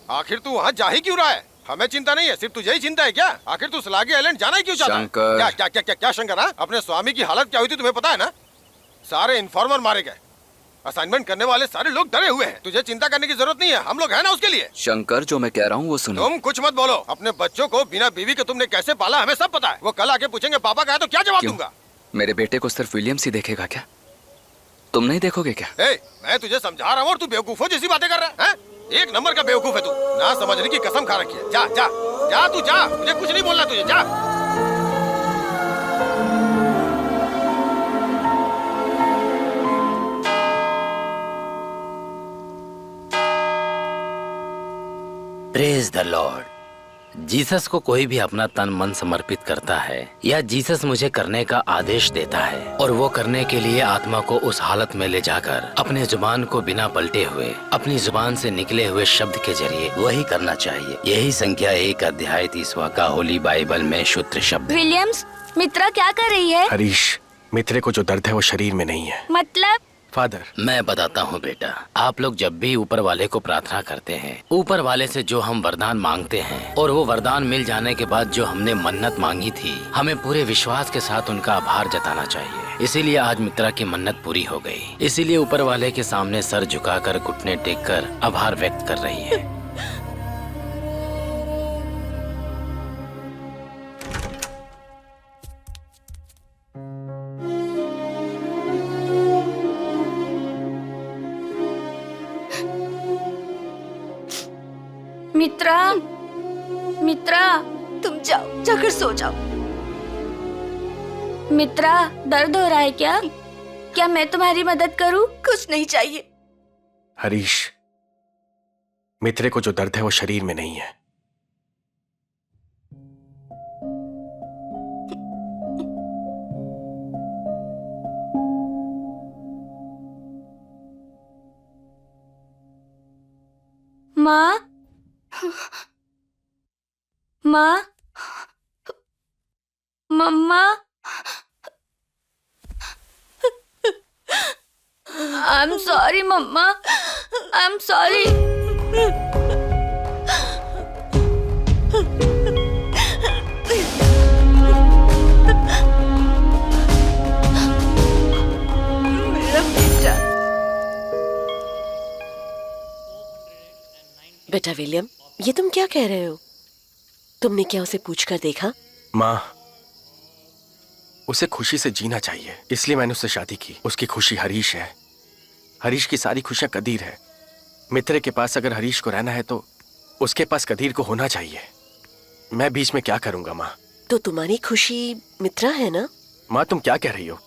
आखिर तू वहाँ जा ही क्यों रहा है? हमें चिंता नहीं है, सिर्फ तुझे ही चिंता है क्या? आखिर तू स्लागी आइलैंड जाना ही क्यों चाहता है? शंकर। क्या क्या क्या क्या क्या शंकर? हाँ? अपने स्वामी की हालत क्या हुई थी तुम्हें पता है ना? सारे इन्फॉर्मर मारे गए, असाइनमेंट करने वाले सारे लोग डरे हुए हैं। तुझे चिंता करने की जरूरत नहीं है, हम लोग हैं ना उसके लिए। शंकर, जो मैं कह रहा हूँ वो सुनो। तुम कुछ मत बोलो। अपने बच्चों को बिना बीवी के तुमने कैसे पाला हमें सब पता है। वो कल आके पूछेंगे पापा का है तो क्या जवाब दूंगा? मेरे बेटे को सिर्फ विलियम्स ही देखेगा क्या? तुम नहीं देखोगे क्या? मैं तुझे समझा रहा हूँ और तू बेवकूफों जैसी बातें कर रहा है? एक नंबर का बेवकूफ है तू। ना समझने की कसम खा रखी है। जा जा जा, तू जा, मुझे कुछ नहीं बोलना तुझे, जा। Praise the Lord. जीसस को कोई भी अपना तन मन समर्पित करता है या जीसस मुझे करने का आदेश देता है और वो करने के लिए आत्मा को उस हालत में ले जाकर अपने जुबान को बिना पलटे हुए अपनी जुबान से निकले हुए शब्द के जरिए वही करना चाहिए। यही संख्या 1 अध्याय 30वां का होली बाइबल में शुद्ध शब्द। विलियम्स, मित्रा क्या कर रही है? हरीश, मित्रे को जो दर्द है वो शरीर में नहीं है। मतलब? फादर, मैं बताता हूँ बेटा। आप लोग जब भी ऊपर वाले को प्रार्थना करते हैं, ऊपर वाले से जो हम वरदान मांगते हैं और वो वरदान मिल जाने के बाद जो हमने मन्नत मांगी थी, हमें पूरे विश्वास के साथ उनका आभार जताना चाहिए। इसीलिए आज मित्रा की मन्नत पूरी हो गई। इसीलिए ऊपर वाले के सामने सर झुकाकर घुटने टेक कर आभार व्यक्त कर रही है। मित्रा, मित्रा, तुम जाओ, जाकर सो जाओ। मित्रा, दर्द हो रहा है क्या? क्या मैं तुम्हारी मदद करूं? कुछ नहीं चाहिए। हरीश, मित्रे को जो दर्द है वो शरीर में नहीं है। माँ, माँ, मम्मा, I'm sorry, mamma, I'm sorry. मेरा बेटा। बेटा विलियम, ये तुम क्या कह रहे हो? तुमने क्या उसे पूछकर देखा? माँ, उसे खुशी से जीना चाहिए, इसलिए मैंने उससे शादी की। उसकी खुशी हरीश है, हरीश की सारी खुशियां कदीर है। मित्र के पास अगर हरीश को रहना है तो उसके पास कदीर को होना चाहिए। मैं बीच में क्या करूंगा माँ? तो तुम्हारी खुशी मित्रा है ना? माँ, तुम क्या कह रही हो?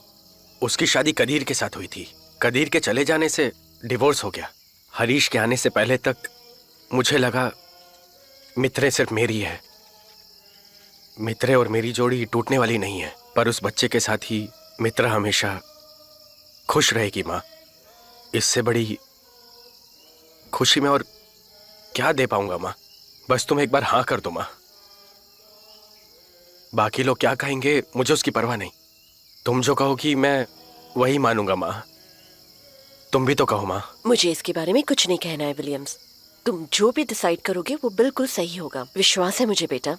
उसकी शादी कदीर के साथ हुई थी। कदीर के चले जाने से डिवोर्स हो गया। हरीश के आने से पहले तक मुझे लगा मित्रे सिर्फ मेरी है। मित्रे और मेरी जोड़ी टूटने वाली नहीं है, पर उस बच्चे के साथ ही मित्रा हमेशा खुश रहेगी माँ। इससे बड़ी खुशी मैं और क्या दे पाऊंगा माँ? बस तुम एक बार हाँ कर दो माँ। बाकी लोग क्या कहेंगे मुझे उसकी परवाह नहीं। तुम जो कहोगी मैं वही मानूंगा माँ। तुम भी तो कहो माँ। मुझे इसके बारे में कुछ नहीं कहना है विलियम्स। तुम जो भी डिसाइड करोगे वो बिल्कुल सही होगा। विश्वास है मुझे बेटा।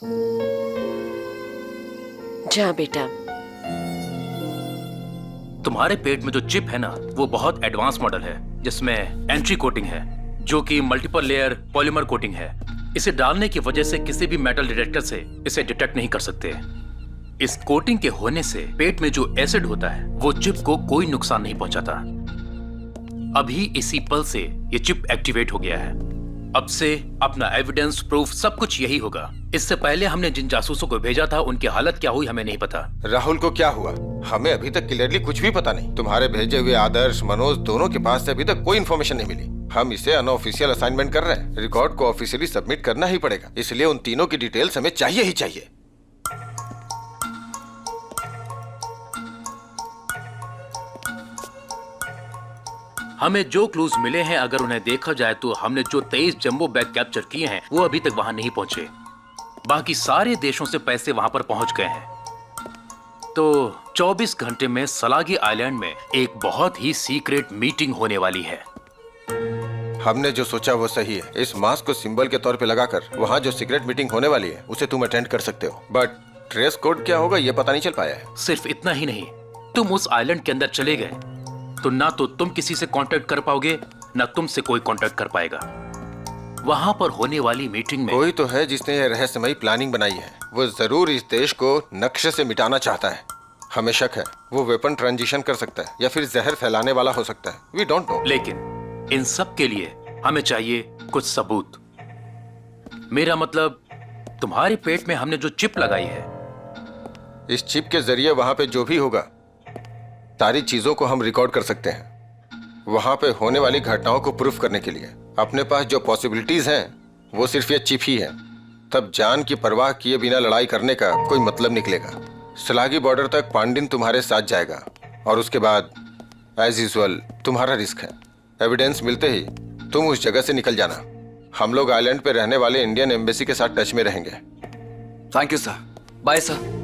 जा बेटा। तुम्हारे पेट में जो चिप है ना, वो बहुत एडवांस मॉडल है, जिसमें एंट्री कोटिंग है जो कि मल्टीपल लेयर पॉलीमर कोटिंग है। इसे डालने की वजह से किसी भी मेटल डिटेक्टर से इसे डिटेक्ट नहीं कर सकते। इस कोटिंग के होने से पेट में जो एसिड होता है वो चिप को कोई नुकसान नहीं पहुंचाता। अभी इसी पल से ये चिप एक्टिवेट हो गया है। अब से अपना एविडेंस, प्रूफ सब कुछ यही होगा। इससे पहले हमने जिन जासूसों को भेजा था उनकी हालत क्या हुई हमें नहीं पता। राहुल को क्या हुआ हमें अभी तक क्लियरली कुछ भी पता नहीं। तुम्हारे भेजे हुए आदर्श, मनोज दोनों के पास से अभी तक कोई इन्फॉर्मेशन नहीं मिली। हम इसे अनऑफिशियल असाइनमेंट कर रहे हैं। रिकॉर्ड को ऑफिशियली सबमिट करना ही पड़ेगा, इसलिए उन तीनों की डिटेल्स हमें चाहिए ही चाहिए। हमें जो क्लूज मिले हैं, अगर उन्हें देखा जाए तो हमने जो 23 जंबो बैग कैप्चर किए हैं वो अभी तक वहां नहीं पहुंचे। बाकी सारे देशों से पैसे वहां पर पहुंच गए हैं। तो 24 घंटे में सलागी आइलैंड में एक बहुत ही सीक्रेट मीटिंग होने वाली है। हमने जो सोचा वो सही है। इस मास्क को सिंबल के तौर पे लगाकर वहाँ जो सीक्रेट मीटिंग होने वाली है उसे तुम अटेंड कर सकते हो, बट ड्रेस कोड क्या होगा ये पता नहीं चल पाया है। सिर्फ इतना ही नहीं, तुम उस आइलैंड के अंदर चले गए तो ना तो तुम किसी से कांटेक्ट कर पाओगे, ना तुमसे कोई कांटेक्ट कर पाएगा। वहां पर होने वाली मीटिंग में कोई तो है जिसने यह रहस्यमयी प्लानिंग बनाई है। वो जरूर इस देश को नक्शे से मिटाना चाहता है। हमें शक है वो वेपन ट्रांजिशन कर सकता है या फिर जहर फैलाने वाला हो सकता है। We don't know. लेकिन इन सब के लिए हमें चाहिए कुछ सबूत। मेरा मतलब, तुम्हारे पेट में हमने जो चिप लगाई है, इस चिप के जरिए वहां पे जो भी होगा सारी चीजों को हम रिकॉर्ड कर सकते हैं। वहां पे होने वाली घटनाओं को प्रूफ करने के लिए अपने पास जो पॉसिबिलिटीज हैं वो सिर्फ ये चिप ही है। तब जान की परवाह किए बिना लड़ाई करने का कोई मतलब निकलेगा। सलागी बॉर्डर तक पांडिन तुम्हारे साथ जाएगा और उसके बाद एज यूजुअल तुम्हारा रिस्क है। एविडेंस मिलते ही तुम उस जगह से निकल जाना। हम लोग आइलैंड पे रहने वाले इंडियन एम्बेसी के साथ टच में रहेंगे। Thank you sir. Bye sir.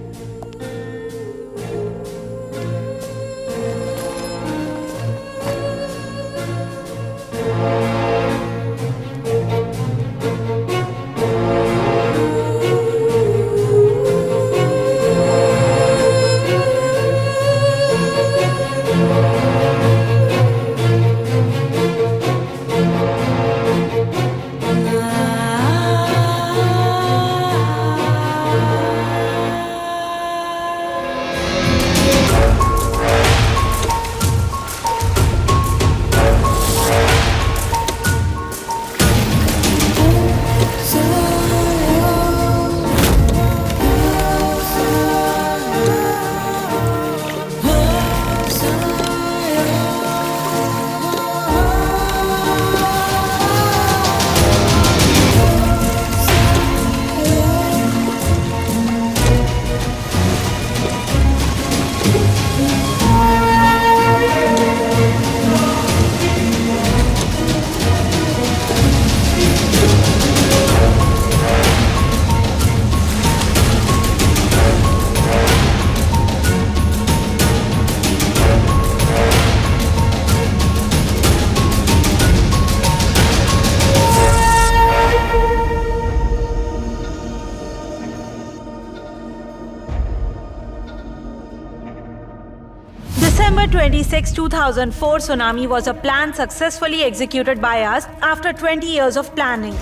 December 26, 2004 tsunami was a plan successfully executed by us after 20 years of planning.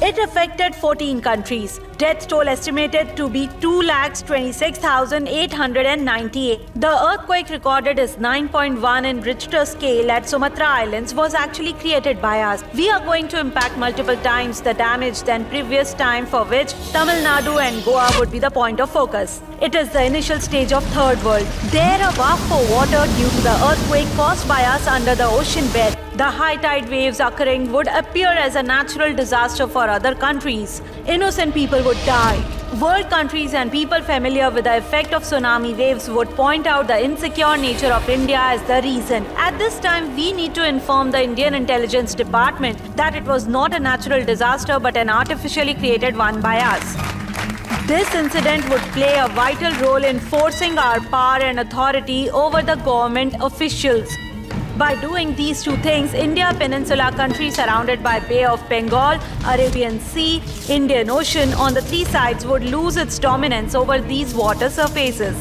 It affected 14 countries. Death toll estimated to be 2,26,898. The earthquake recorded as 9.1 in Richter scale at Sumatra Islands was actually created by us. We are going to impact multiple times the damage than previous time, for which Tamil Nadu and Goa would be the point of focus. It is the initial stage of third world. There are vast for water due to the earthquake caused by us under the ocean bed. The high tide waves occurring would appear as a natural disaster for other countries. Innocent people would die. World countries and people familiar with the effect of tsunami waves would point out the insecure nature of India as the reason. At this time, we need to inform the Indian Intelligence Department that it was not a natural disaster but an artificially created one by us. This incident would play a vital role in forcing our power and authority over the government officials. By doing these two things, India Peninsula country surrounded by Bay of Bengal, Arabian Sea, Indian Ocean on the three sides would lose its dominance over these water surfaces.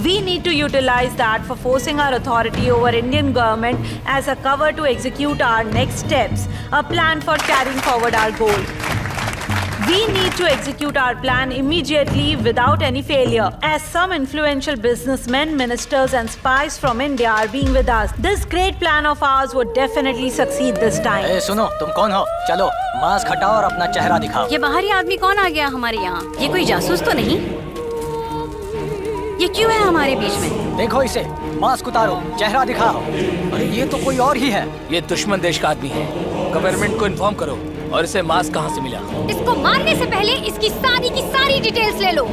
We need to utilize that for forcing our authority over Indian government as a cover to execute our next steps, a plan for carrying forward our goal. We need to execute our plan immediately without any failure, as some influential businessmen, ministers and spies from India are being with us. This great plan of ours would definitely succeed this time. ए, सुनो, तुम कौन हो? चलो, मास्क हटाओ और अपना चेहरा दिखाओ। ये बाहरी आदमी कौन आ गया हमारे यहाँ? ये कोई जासूस तो नहीं? ये क्यों है हमारे बीच में? देखो इसे, मास्क उतारो, चेहरा दिखाओ। अरे ये तो कोई और ही है। ये दुश्मन देश का आदमी है। गवर्नमेंट को इन्फॉर्म करो। और इसे मास्क कहाँ से मिला? इसको मारने से पहले इसकी सारी की सारी डिटेल्स ले लो।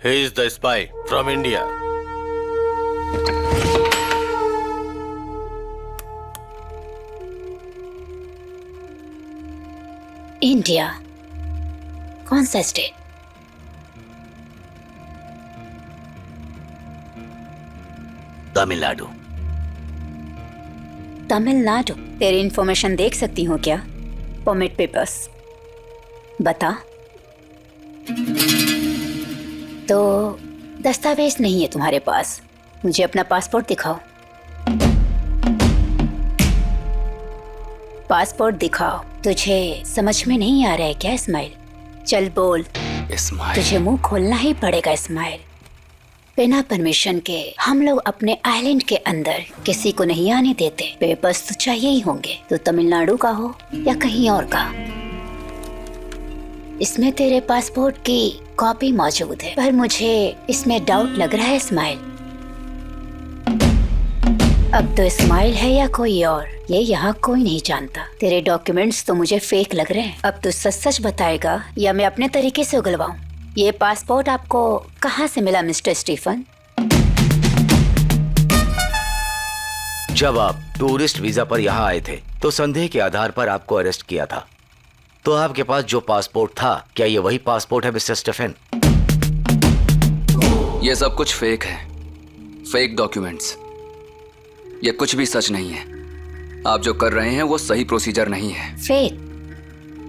He is the spy from India. India? कौन सा स्टेट? तमिलनाडु। तमिलनाडु? तेरी इन्फॉर्मेशन देख सकती हूँ क्या? परमिट पेपर्स बता। तो दस्तावेज नहीं है तुम्हारे पास? मुझे अपना पासपोर्ट दिखाओ। पासपोर्ट दिखाओ। तुझे समझ में नहीं आ रहा है क्या इस्माइल? चल बोल। इस्माइल, तुझे मुंह खोलना ही पड़ेगा इस्माइल। बिना परमिशन के हम लोग अपने आइलैंड के अंदर किसी को नहीं आने देते। पेपर्स तो चाहिए ही होंगे, तो तमिलनाडु का हो या कहीं और का। इसमें तेरे पासपोर्ट की कॉपी मौजूद है, पर मुझे इसमें डाउट लग रहा है इस्माइल। अब तो इस्माइल है या कोई और, ये यहाँ कोई नहीं जानता। तेरे डॉक्यूमेंट्स तो मुझे फेक लग रहे हैं। अब तू सच सच बताएगा या मैं अपने तरीके से उगलवाऊं? ये पासपोर्ट आपको कहाँ से मिला मिस्टर स्टीफन? जब आप टूरिस्ट वीजा पर यहाँ आए थे तो संदेह के आधार पर आपको अरेस्ट किया था। तो आपके पास जो पासपोर्ट था, क्या ये वही पासपोर्ट है मिस्टर स्टीफन? ये सब कुछ फेक है, फेक डॉक्यूमेंट्स। ये कुछ भी सच नहीं है। आप जो कर रहे हैं वो सही प्रोसीजर नहीं है।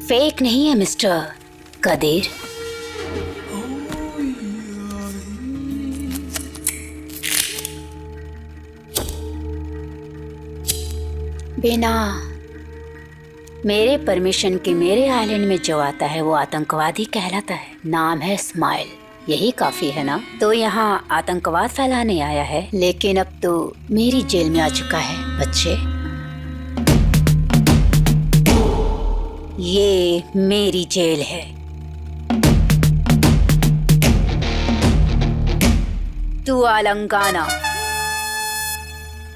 फेक नहीं है मिस्टर कदीर। बिना मेरे परमिशन के मेरे आइलैंड में जो आता है वो आतंकवादी कहलाता है। नाम है इस्माइल। यही काफी है ना? तो यहाँ आतंकवाद फैलाने आया है, लेकिन अब तो मेरी जेल में आ चुका है। बच्चे, ये मेरी जेल है। तू आलंगाना,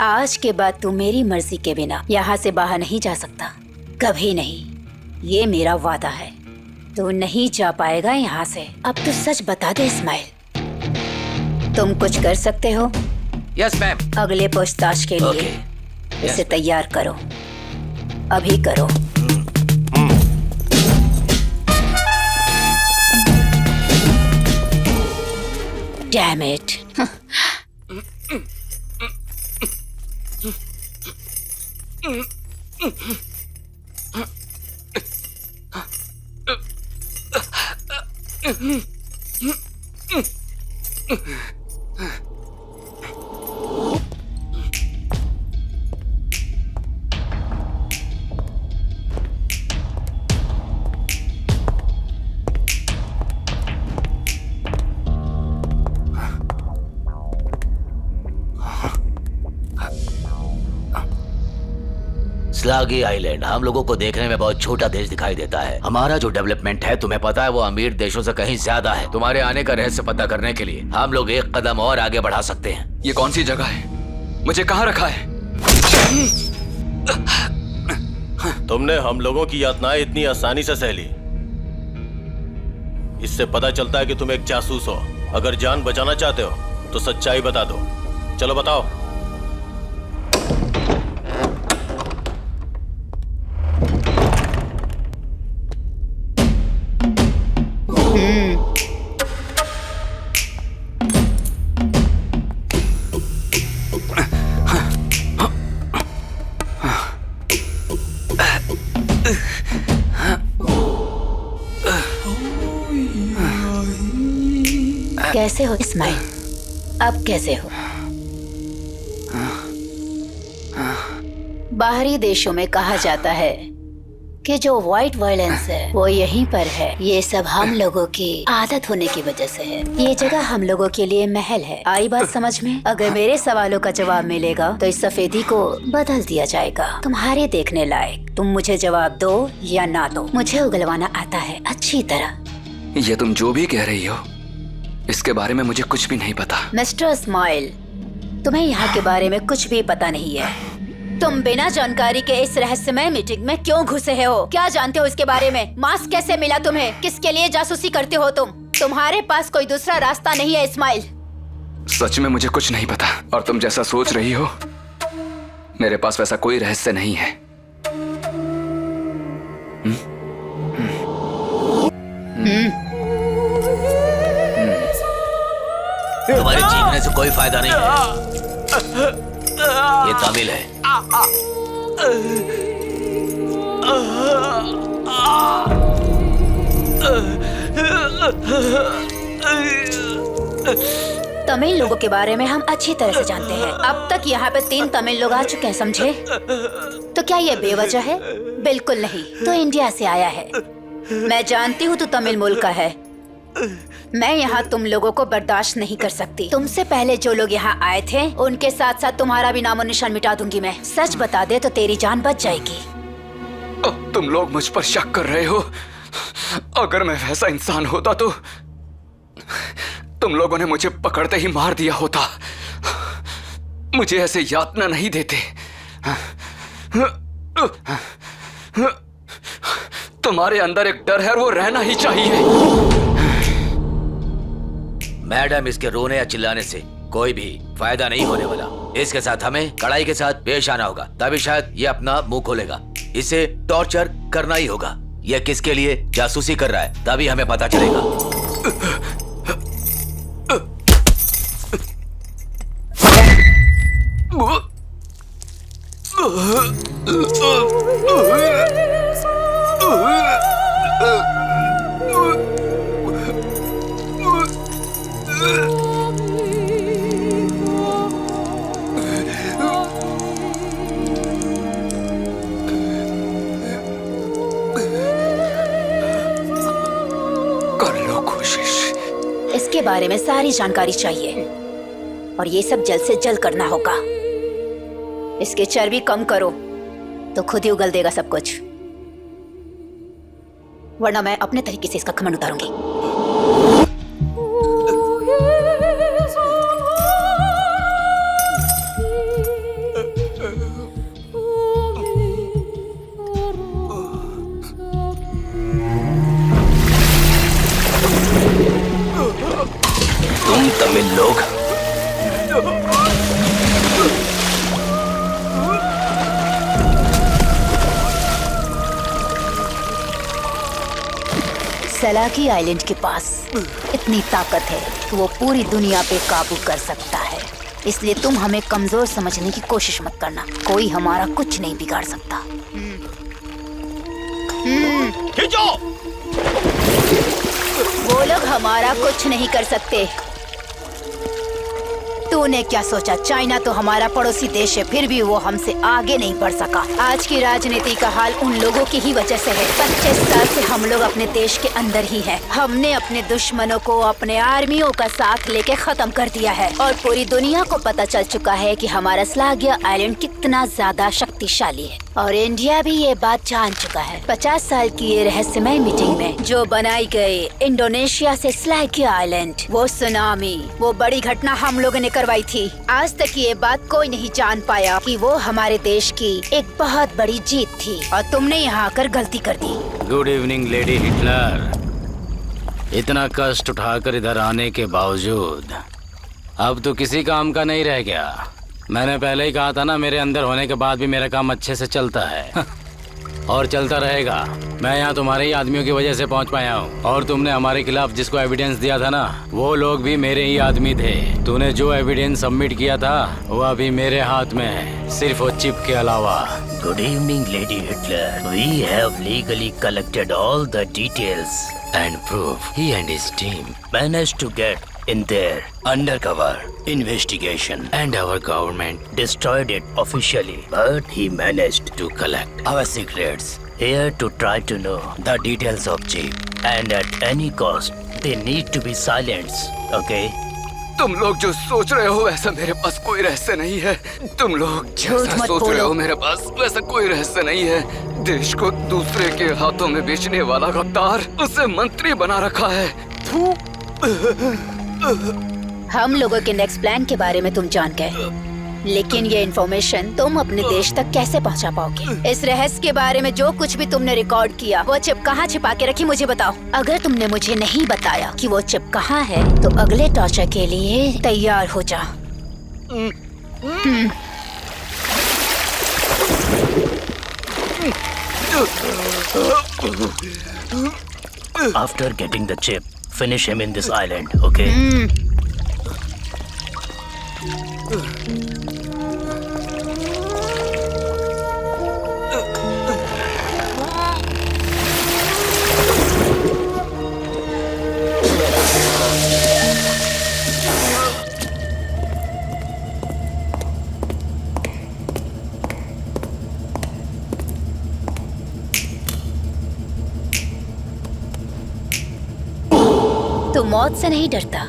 आज के बाद तू मेरी मर्जी के बिना यहाँ से बाहर नहीं जा सकता, कभी नहीं। ये मेरा वादा है, तू नहीं जा पाएगा यहाँ से। अब तू सच बता दे इस्माइल, तुम कुछ कर सकते हो? Yes ma'am. अगले पूछताछ के लिए इसे तैयार करो, अभी करो। Damn it. स्लागी आइलैंड हम लोगों को देखने में बहुत छोटा देश दिखाई देता है। हमारा जो डेवलपमेंट है तुम्हें पता है वो अमीर देशों से कहीं ज्यादा है। तुम्हारे आने का रहस्य पता करने के लिए हम लोग एक कदम और आगे बढ़ा सकते हैं। ये कौन सी जगह है? मुझे कहाँ रखा है? तुमने हम लोगों की यातनाएं इतनी आसानी से सह ली, इससे पता चलता है कि तुम एक जासूस हो। अगर जान बचाना चाहते हो तो सच्चाई बता दो। चलो बताओ। कैसे हो इस्माइल? अब कैसे हो? बाहरी देशों में कहा जाता है कि जो व्हाइट वायलेंस है वो यहीं पर है। ये सब हम लोगों की आदत होने की वजह से है। ये जगह हम लोगों के लिए महल है। आई बात समझ में? अगर मेरे सवालों का जवाब मिलेगा तो इस सफेदी को बदल दिया जाएगा तुम्हारे देखने लायक। तुम मुझे जवाब दो या ना दो। मुझे उगलवाना आता है अच्छी तरह। ये तुम जो भी कह रही हो इसके बारे में मुझे कुछ भी नहीं पता। मिस्टर इस्माइल, तुम्हें यहाँ के बारे में कुछ भी पता नहीं है। तुम बिना जानकारी के इस रहस्यमय मीटिंग में क्यों घुसे हो? क्या जानते हो इसके बारे में? मास्क कैसे मिला तुम्हें? किसके लिए जासूसी करते हो तुम? तुम्हारे पास कोई दूसरा रास्ता नहीं है इस्माइल। सच में मुझे कुछ नहीं पता, और तुम जैसा सोच रही हो मेरे पास वैसा कोई रहस्य नहीं है। तुम्हारे चीखने से कोई फायदा नहीं है। ये तमिल है। तमिल लोगों के बारे में हम अच्छी तरह से जानते हैं। अब तक यहाँ पे 3 तमिल लोग आ चुके हैं, समझे? तो क्या ये बेवजह है? बिल्कुल नहीं, तो इंडिया से आया है। मैं जानती हूँ तू तमिल मुल्क का है। मैं यहाँ तुम लोगों को बर्दाश्त नहीं कर सकती। तुमसे पहले जो लोग यहाँ आए थे उनके साथ साथ तुम्हारा भी नामो निशान मिटा दूंगी मैं। सच बता दे तो तेरी जान बच जाएगी। तुम लोग मुझ पर शक कर रहे हो? अगर मैं वैसा इंसान होता तो तुम लोगों ने मुझे पकड़ते ही मार दिया होता। मुझे ऐसे यातना नहीं देते। तुम्हारे अंदर एक डर है, वो रहना ही चाहिए। मैडम, इसके रोने या चिल्लाने से कोई भी फायदा नहीं होने वाला। इसके साथ हमें कड़ाई के साथ पेश आना होगा, तभी शायद ये अपना मुंह खोलेगा। इसे टॉर्चर करना ही होगा। यह किसके लिए जासूसी कर रहा है तभी हमें पता चलेगा। कर लो कुछ। इसके बारे में सारी जानकारी चाहिए और ये सब जल्द से जल्द करना होगा। इसकी चर्बी कम करो तो खुद ही उगल देगा सब कुछ, वरना मैं अपने तरीके से इसका घमंड उतारूंगी। तुम तमिल लोग सलाकी आइलैंड के पास इतनी ताकत है कि वो पूरी दुनिया पे काबू कर सकता है, इसलिए तुम हमें कमजोर समझने की कोशिश मत करना। कोई हमारा कुछ नहीं बिगाड़ सकता। खींचो। वो लोग हमारा कुछ नहीं कर सकते। तूने क्या सोचा, चाइना तो हमारा पड़ोसी देश है, फिर भी वो हमसे आगे नहीं बढ़ सका। आज की राजनीति का हाल उन लोगों की ही वजह से है। 25 साल से हम लोग अपने देश के अंदर ही हैं। हमने अपने दुश्मनों को अपने आर्मियों का साथ लेके खत्म कर दिया है और पूरी दुनिया को पता चल चुका है कि हमारा स्लागिया आइलैंड कितना ज्यादा शक्तिशाली है और इंडिया भी ये बात जान चुका है। 50 साल की ये रहस्यमय मीटिंग में जो बनाई गई इंडोनेशिया से स्लागिया आइलैंड, वो सुनामी, वो बड़ी घटना हम लोगों ने करवाई थी। आज तक ये बात कोई नहीं जान पाया कि वो हमारे देश की एक बहुत बड़ी जीत थी और तुमने यहाँ आकर गलती कर दी। Good evening lady Hitler. इतना कष्ट उठाकर इधर आने के बावजूद अब तो किसी काम का नहीं रह गया। मैंने पहले ही कहा था ना, मेरे अंदर होने के बाद भी मेरा काम अच्छे से चलता है और चलता रहेगा। मैं यहाँ तुम्हारे ही आदमियों की वजह से पहुँच पाया हूँ और तुमने हमारे खिलाफ जिसको एविडेंस दिया था ना, वो लोग भी मेरे ही आदमी थे। तूने जो एविडेंस सबमिट किया था वो अभी मेरे हाथ में है, सिर्फ वो चिप के अलावा। Good evening, Lady Hitler. We have legally collected all the details and proof he and his team managed to get in their undercover investigation, and our government destroyed it officially, but he managed to collect our secrets. Here to try to know the details of chip, and at any cost they need to be silenced. Okay? तुम लोग जो सोच रहे हो वैसा मेरे पास कोई रहस्य नहीं है। तुम लोग जैसा सोच रहे हो मेरे पास वैसा कोई रहस्य नहीं है। देश को दूसरे के हाथों में बेचने वाला गद्दार उसे मंत्री बना रखा है। हम लोगों के नेक्स्ट प्लान के बारे में तुम जान गए, लेकिन ये इन्फॉर्मेशन तुम अपने देश तक कैसे पहुंचा पाओगे? इस रहस्य के बारे में जो कुछ भी तुमने रिकॉर्ड किया, वो चिप कहाँ छिपा के रखी मुझे बताओ। अगर तुमने मुझे नहीं बताया कि वो चिप कहाँ है, तो अगले टॉर्चर के लिए तैयार हो जा। After getting the chip, finish him in this island, okay? तू मौत से नहीं डरता,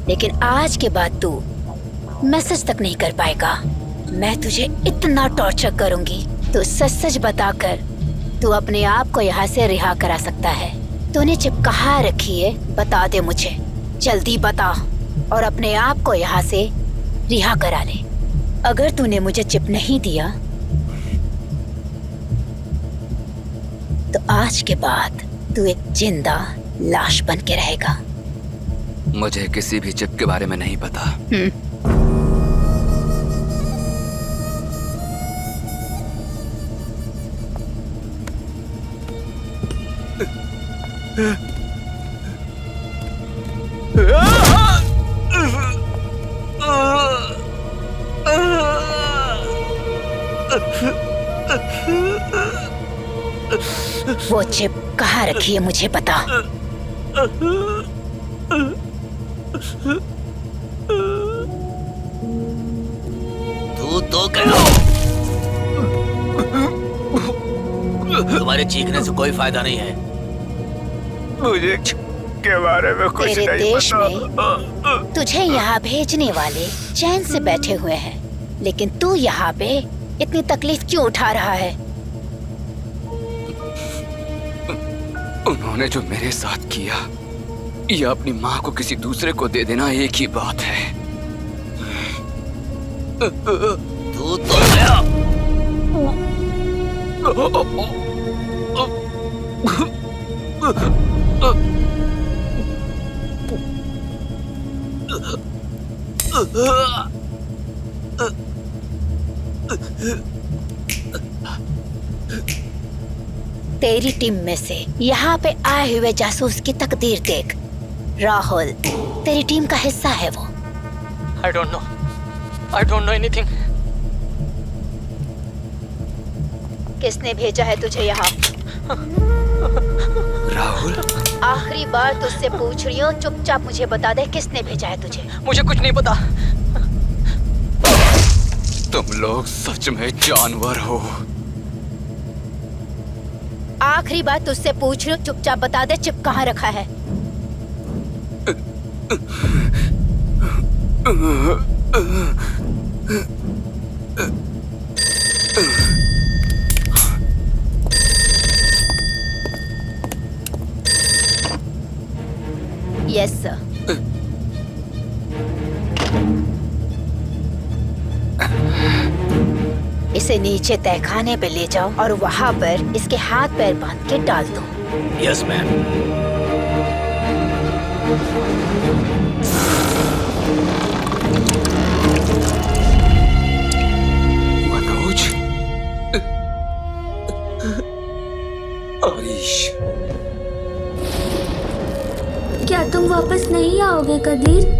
लेकिन आज के बाद तू मैसेज तक नहीं कर पाएगा। मैं तुझे इतना टॉर्चर करूंगी, तो सच सच बताकर तू अपने आप को यहाँ से रिहा करा सकता है। तूने चिप कहाँ रखी है बता दे मुझे, जल्दी बता, और अपने आप को यहाँ से रिहा करा ले। अगर तूने मुझे चिप नहीं दिया तो आज के बाद तू एक जिंदा लाश बन के रहेगा। मुझे किसी भी चिप के बारे में नहीं पता। वो चिप कहाँ रखी है मुझे बता। तू तो कहो। तुम्हारे चीखने से कोई फायदा नहीं है। के बारे में कुछ तेरे नहीं देश पता। में तुझे यहाँ भेजने वाले चैन से बैठे हुए हैं, लेकिन तू यहाँ पे इतनी तकलीफ क्यों उठा रहा है? उन्होंने जो मेरे साथ किया, ये अपनी माँ को किसी दूसरे को दे देना एक ही बात है। तू तो गया। तेरी टीम में से यहाँ पे आए हुए जासूस की तकदीर देख। राहुल तेरी टीम का हिस्सा है वो। I don't know anything. किसने भेजा है तुझे यहाँ? राहुल, आखिरी बार तुझसे पूछ रही हूँ, चुपचाप मुझे बता दे किसने भेजा है तुझे। मुझे कुछ नहीं पता। तुम लोग सच में जानवर हो। आखिरी बार तुझसे पूछ रही हूँ, चुपचाप बता दे चिप कहाँ रखा है। Yes sir. इसे नीचे तहखाने पे ले जाओ और वहाँ पर इसके हाथ पैर बांध के डाल दो। Yes ma'am. मनोज, आरीश, क्या तुम वापस नहीं आओगे कदीर?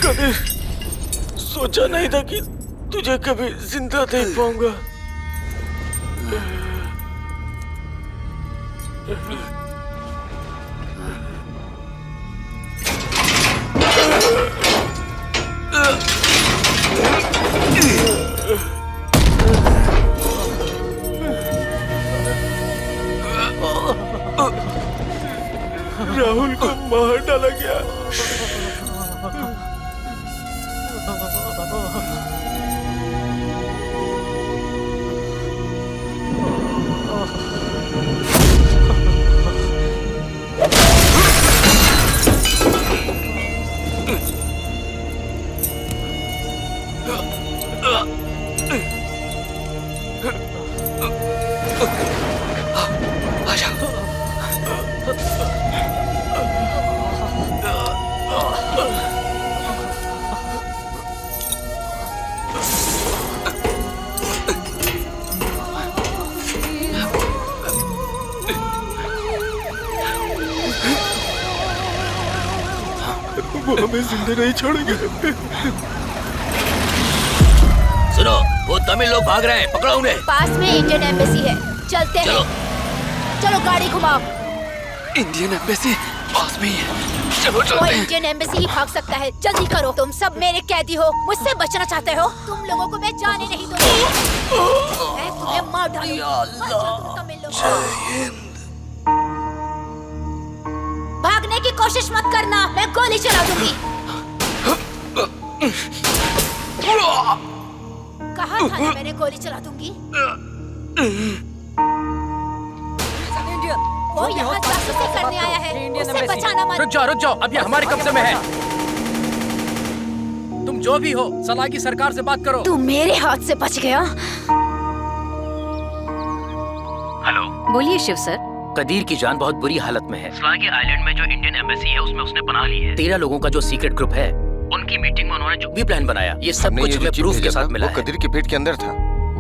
कभी सोचा नहीं था कि तुझे कभी जिंदा देख पाऊंगा। राहुल को मार डाला गया। वो हमें जिंदा नहीं छोड़ेंगे। तमिल लोग भाग रहे हैं, पकड़ो उन्हें। पास में इंडियन एम्बेसी है, चलते हैं। चलो गाड़ी घुमाओ। इंडियन एम्बेसी पास में ही है, चलो वो चलते हैं। इंडियन एम्बेसी ही भाग सकता है, जल्दी करो। तुम सब मेरे कैदी हो, मुझसे बचना चाहते हो? तुम लोगों को मैं जाने नहीं दूंगी। मैं तुम्हें मार डालूंगी। भागने की कोशिश मत करना, मैं गोली चला दूंगी। कहा था ना मैंने गोली चला दूंगी। वो यहाँ जासूसी करने आया है, उसे बचाना मत। रुक जाओ, अब ये हमारे कब्जे में है। तुम जो भी हो, सलाह की सरकार से बात करो। तू मेरे हाथ से बच गया। हेलो, बोलिए शिव सर। कदीर की जान बहुत बुरी हालत में है। स्लागी आइलैंड में जो इंडियन एम्बेसी है उसमें उसने पनाह ली है। 13 लोगों का जो सीक्रेट ग्रुप है, उनकी मीटिंग में उन्होंने जो भी प्लान बनाया, ये सब कुछ हमें प्रूफ के साथ मिला है। वो कदीर के पेट के अंदर था।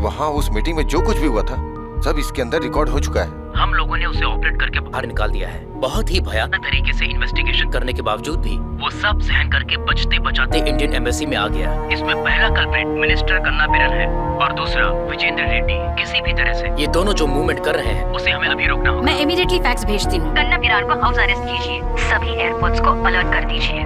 वहाँ उस मीटिंग में जो कुछ भी हुआ था सब इसके अंदर रिकॉर्ड हो चुका है। हम लोगों ने उसे ऑपरेट करके बाहर निकाल दिया है। बहुत ही भयानक तरीके से इन्वेस्टिगेशन करने के बावजूद भी वो सब सहन करके बचते बचाते इंडियन एम्बेसी में आ गया। इसमें पहला कल्प्रिट मिनिस्टर कन्ना बिरन है और दूसरा विजेंद्र रेड्डी। किसी भी तरह से ये दोनों जो मूवमेंट कर रहे हैं उसे हमें अभी रोकना होगा। मैं इमीडिएटली फैक्स भेजती हूँ। कन्ना बिरान को हाउस अरेस्ट कीजिए, सभी एयरपोर्ट्स को अलर्ट कर दीजिए।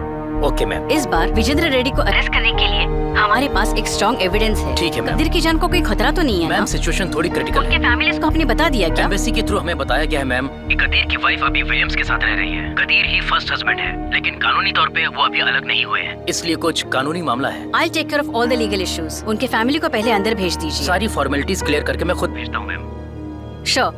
Okay ma'am. इस बार विजेंद्र रेड्डी को अरेस्ट करने के लिए हमारे पास एक स्ट्रॉन्ग एविडेंस है। ठीक है मैम। कदीर की जान को कोई खतरा तो नहीं है मैम, ना? सिचुएशन थोड़ी क्रिटिकल है। उनके फैमिलीज को आपने बता दिया क्या? एम्बेसी के थ्रू हमें बताया गया है मैम कि कदीर की वाइफ अभी विलियम्स के साथ रह रही है। कदीर ही फर्स्ट हस्बैंड है, लेकिन कानूनी तौर पे वो अभी अलग नहीं हुए हैं, इसलिए कुछ कानूनी मामला है। I'll take care of all the legal issues. उनके फैमिली को पहले अंदर भेज दीजिए। सारी फॉर्मेलिटीज क्लियर करके मैं खुद भेजता हूँ मैम। Sure.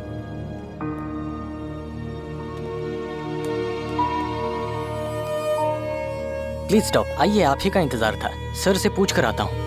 प्लीज स्टॉप, आइए, आप ही का इंतजार था। सर से पूछ कर आता हूँ।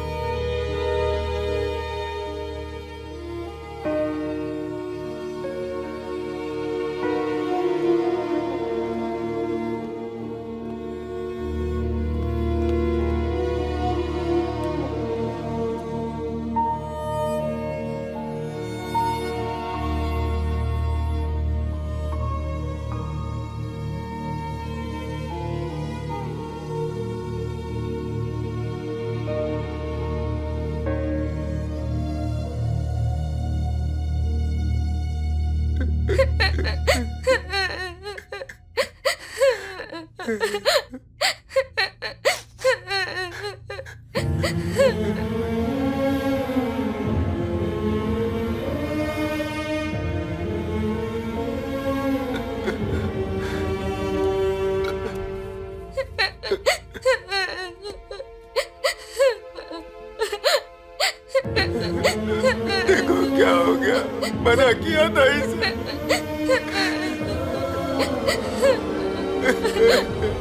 देखो क्या हो गया, मना किया था इसे।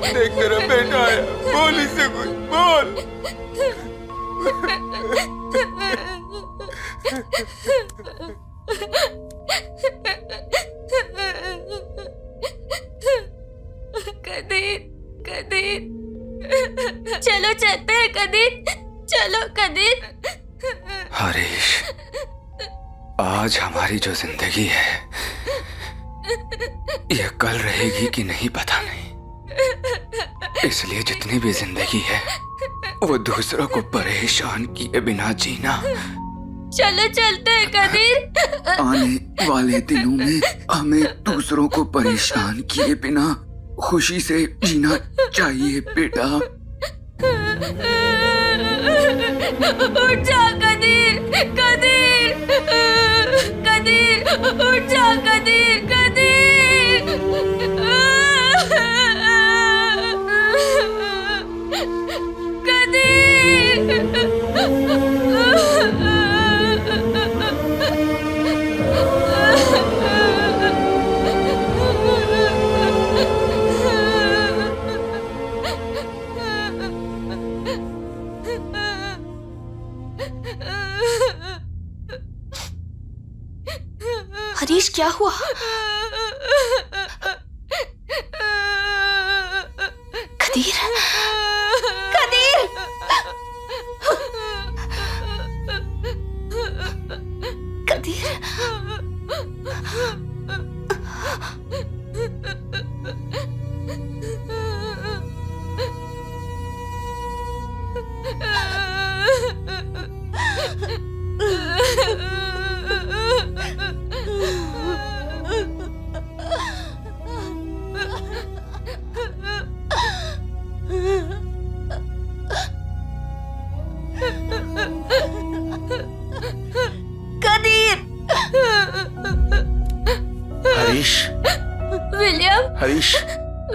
देख तेरा बेटा आया, बोल इससे कुछ, बोल। कदीर, कदीर, चलो चलते हैं कदीर, चलो कदीर। हरीश, आज हमारी जो जिंदगी है ये कल रहेगी कि नहीं पता नहीं, इसलिए जितनी भी जिंदगी है वो दूसरों को परेशान किए बिना जीना। चलो चलते हैं कदीर। आने वाले दिनों में हमें दूसरों को परेशान किए बिना खुशी से जीना चाहिए बेटा। उठ जा कदीर, कदीर, कदीर, उठ जा कदीर, कदीर, हरीश क्या हुआ? कदीर, कदीर, कदीर, हरीश।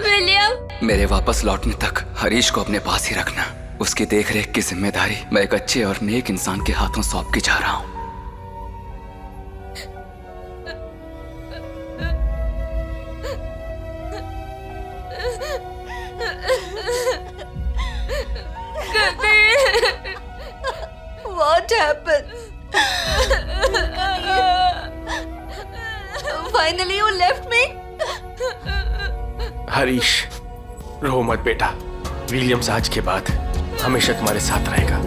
विलियम। मेरे वापस लौटने तक हरीश को अपने पास ही रखना। उसकी देखरेख की जिम्मेदारी मैं एक अच्छे और नेक इंसान के हाथों सौंप के जा रहा हूँ। What happened? Finally you left me? Harish, रो मत बेटा। विलियम्स आज के बाद हमेशा तुम्हारे साथ रहेगा।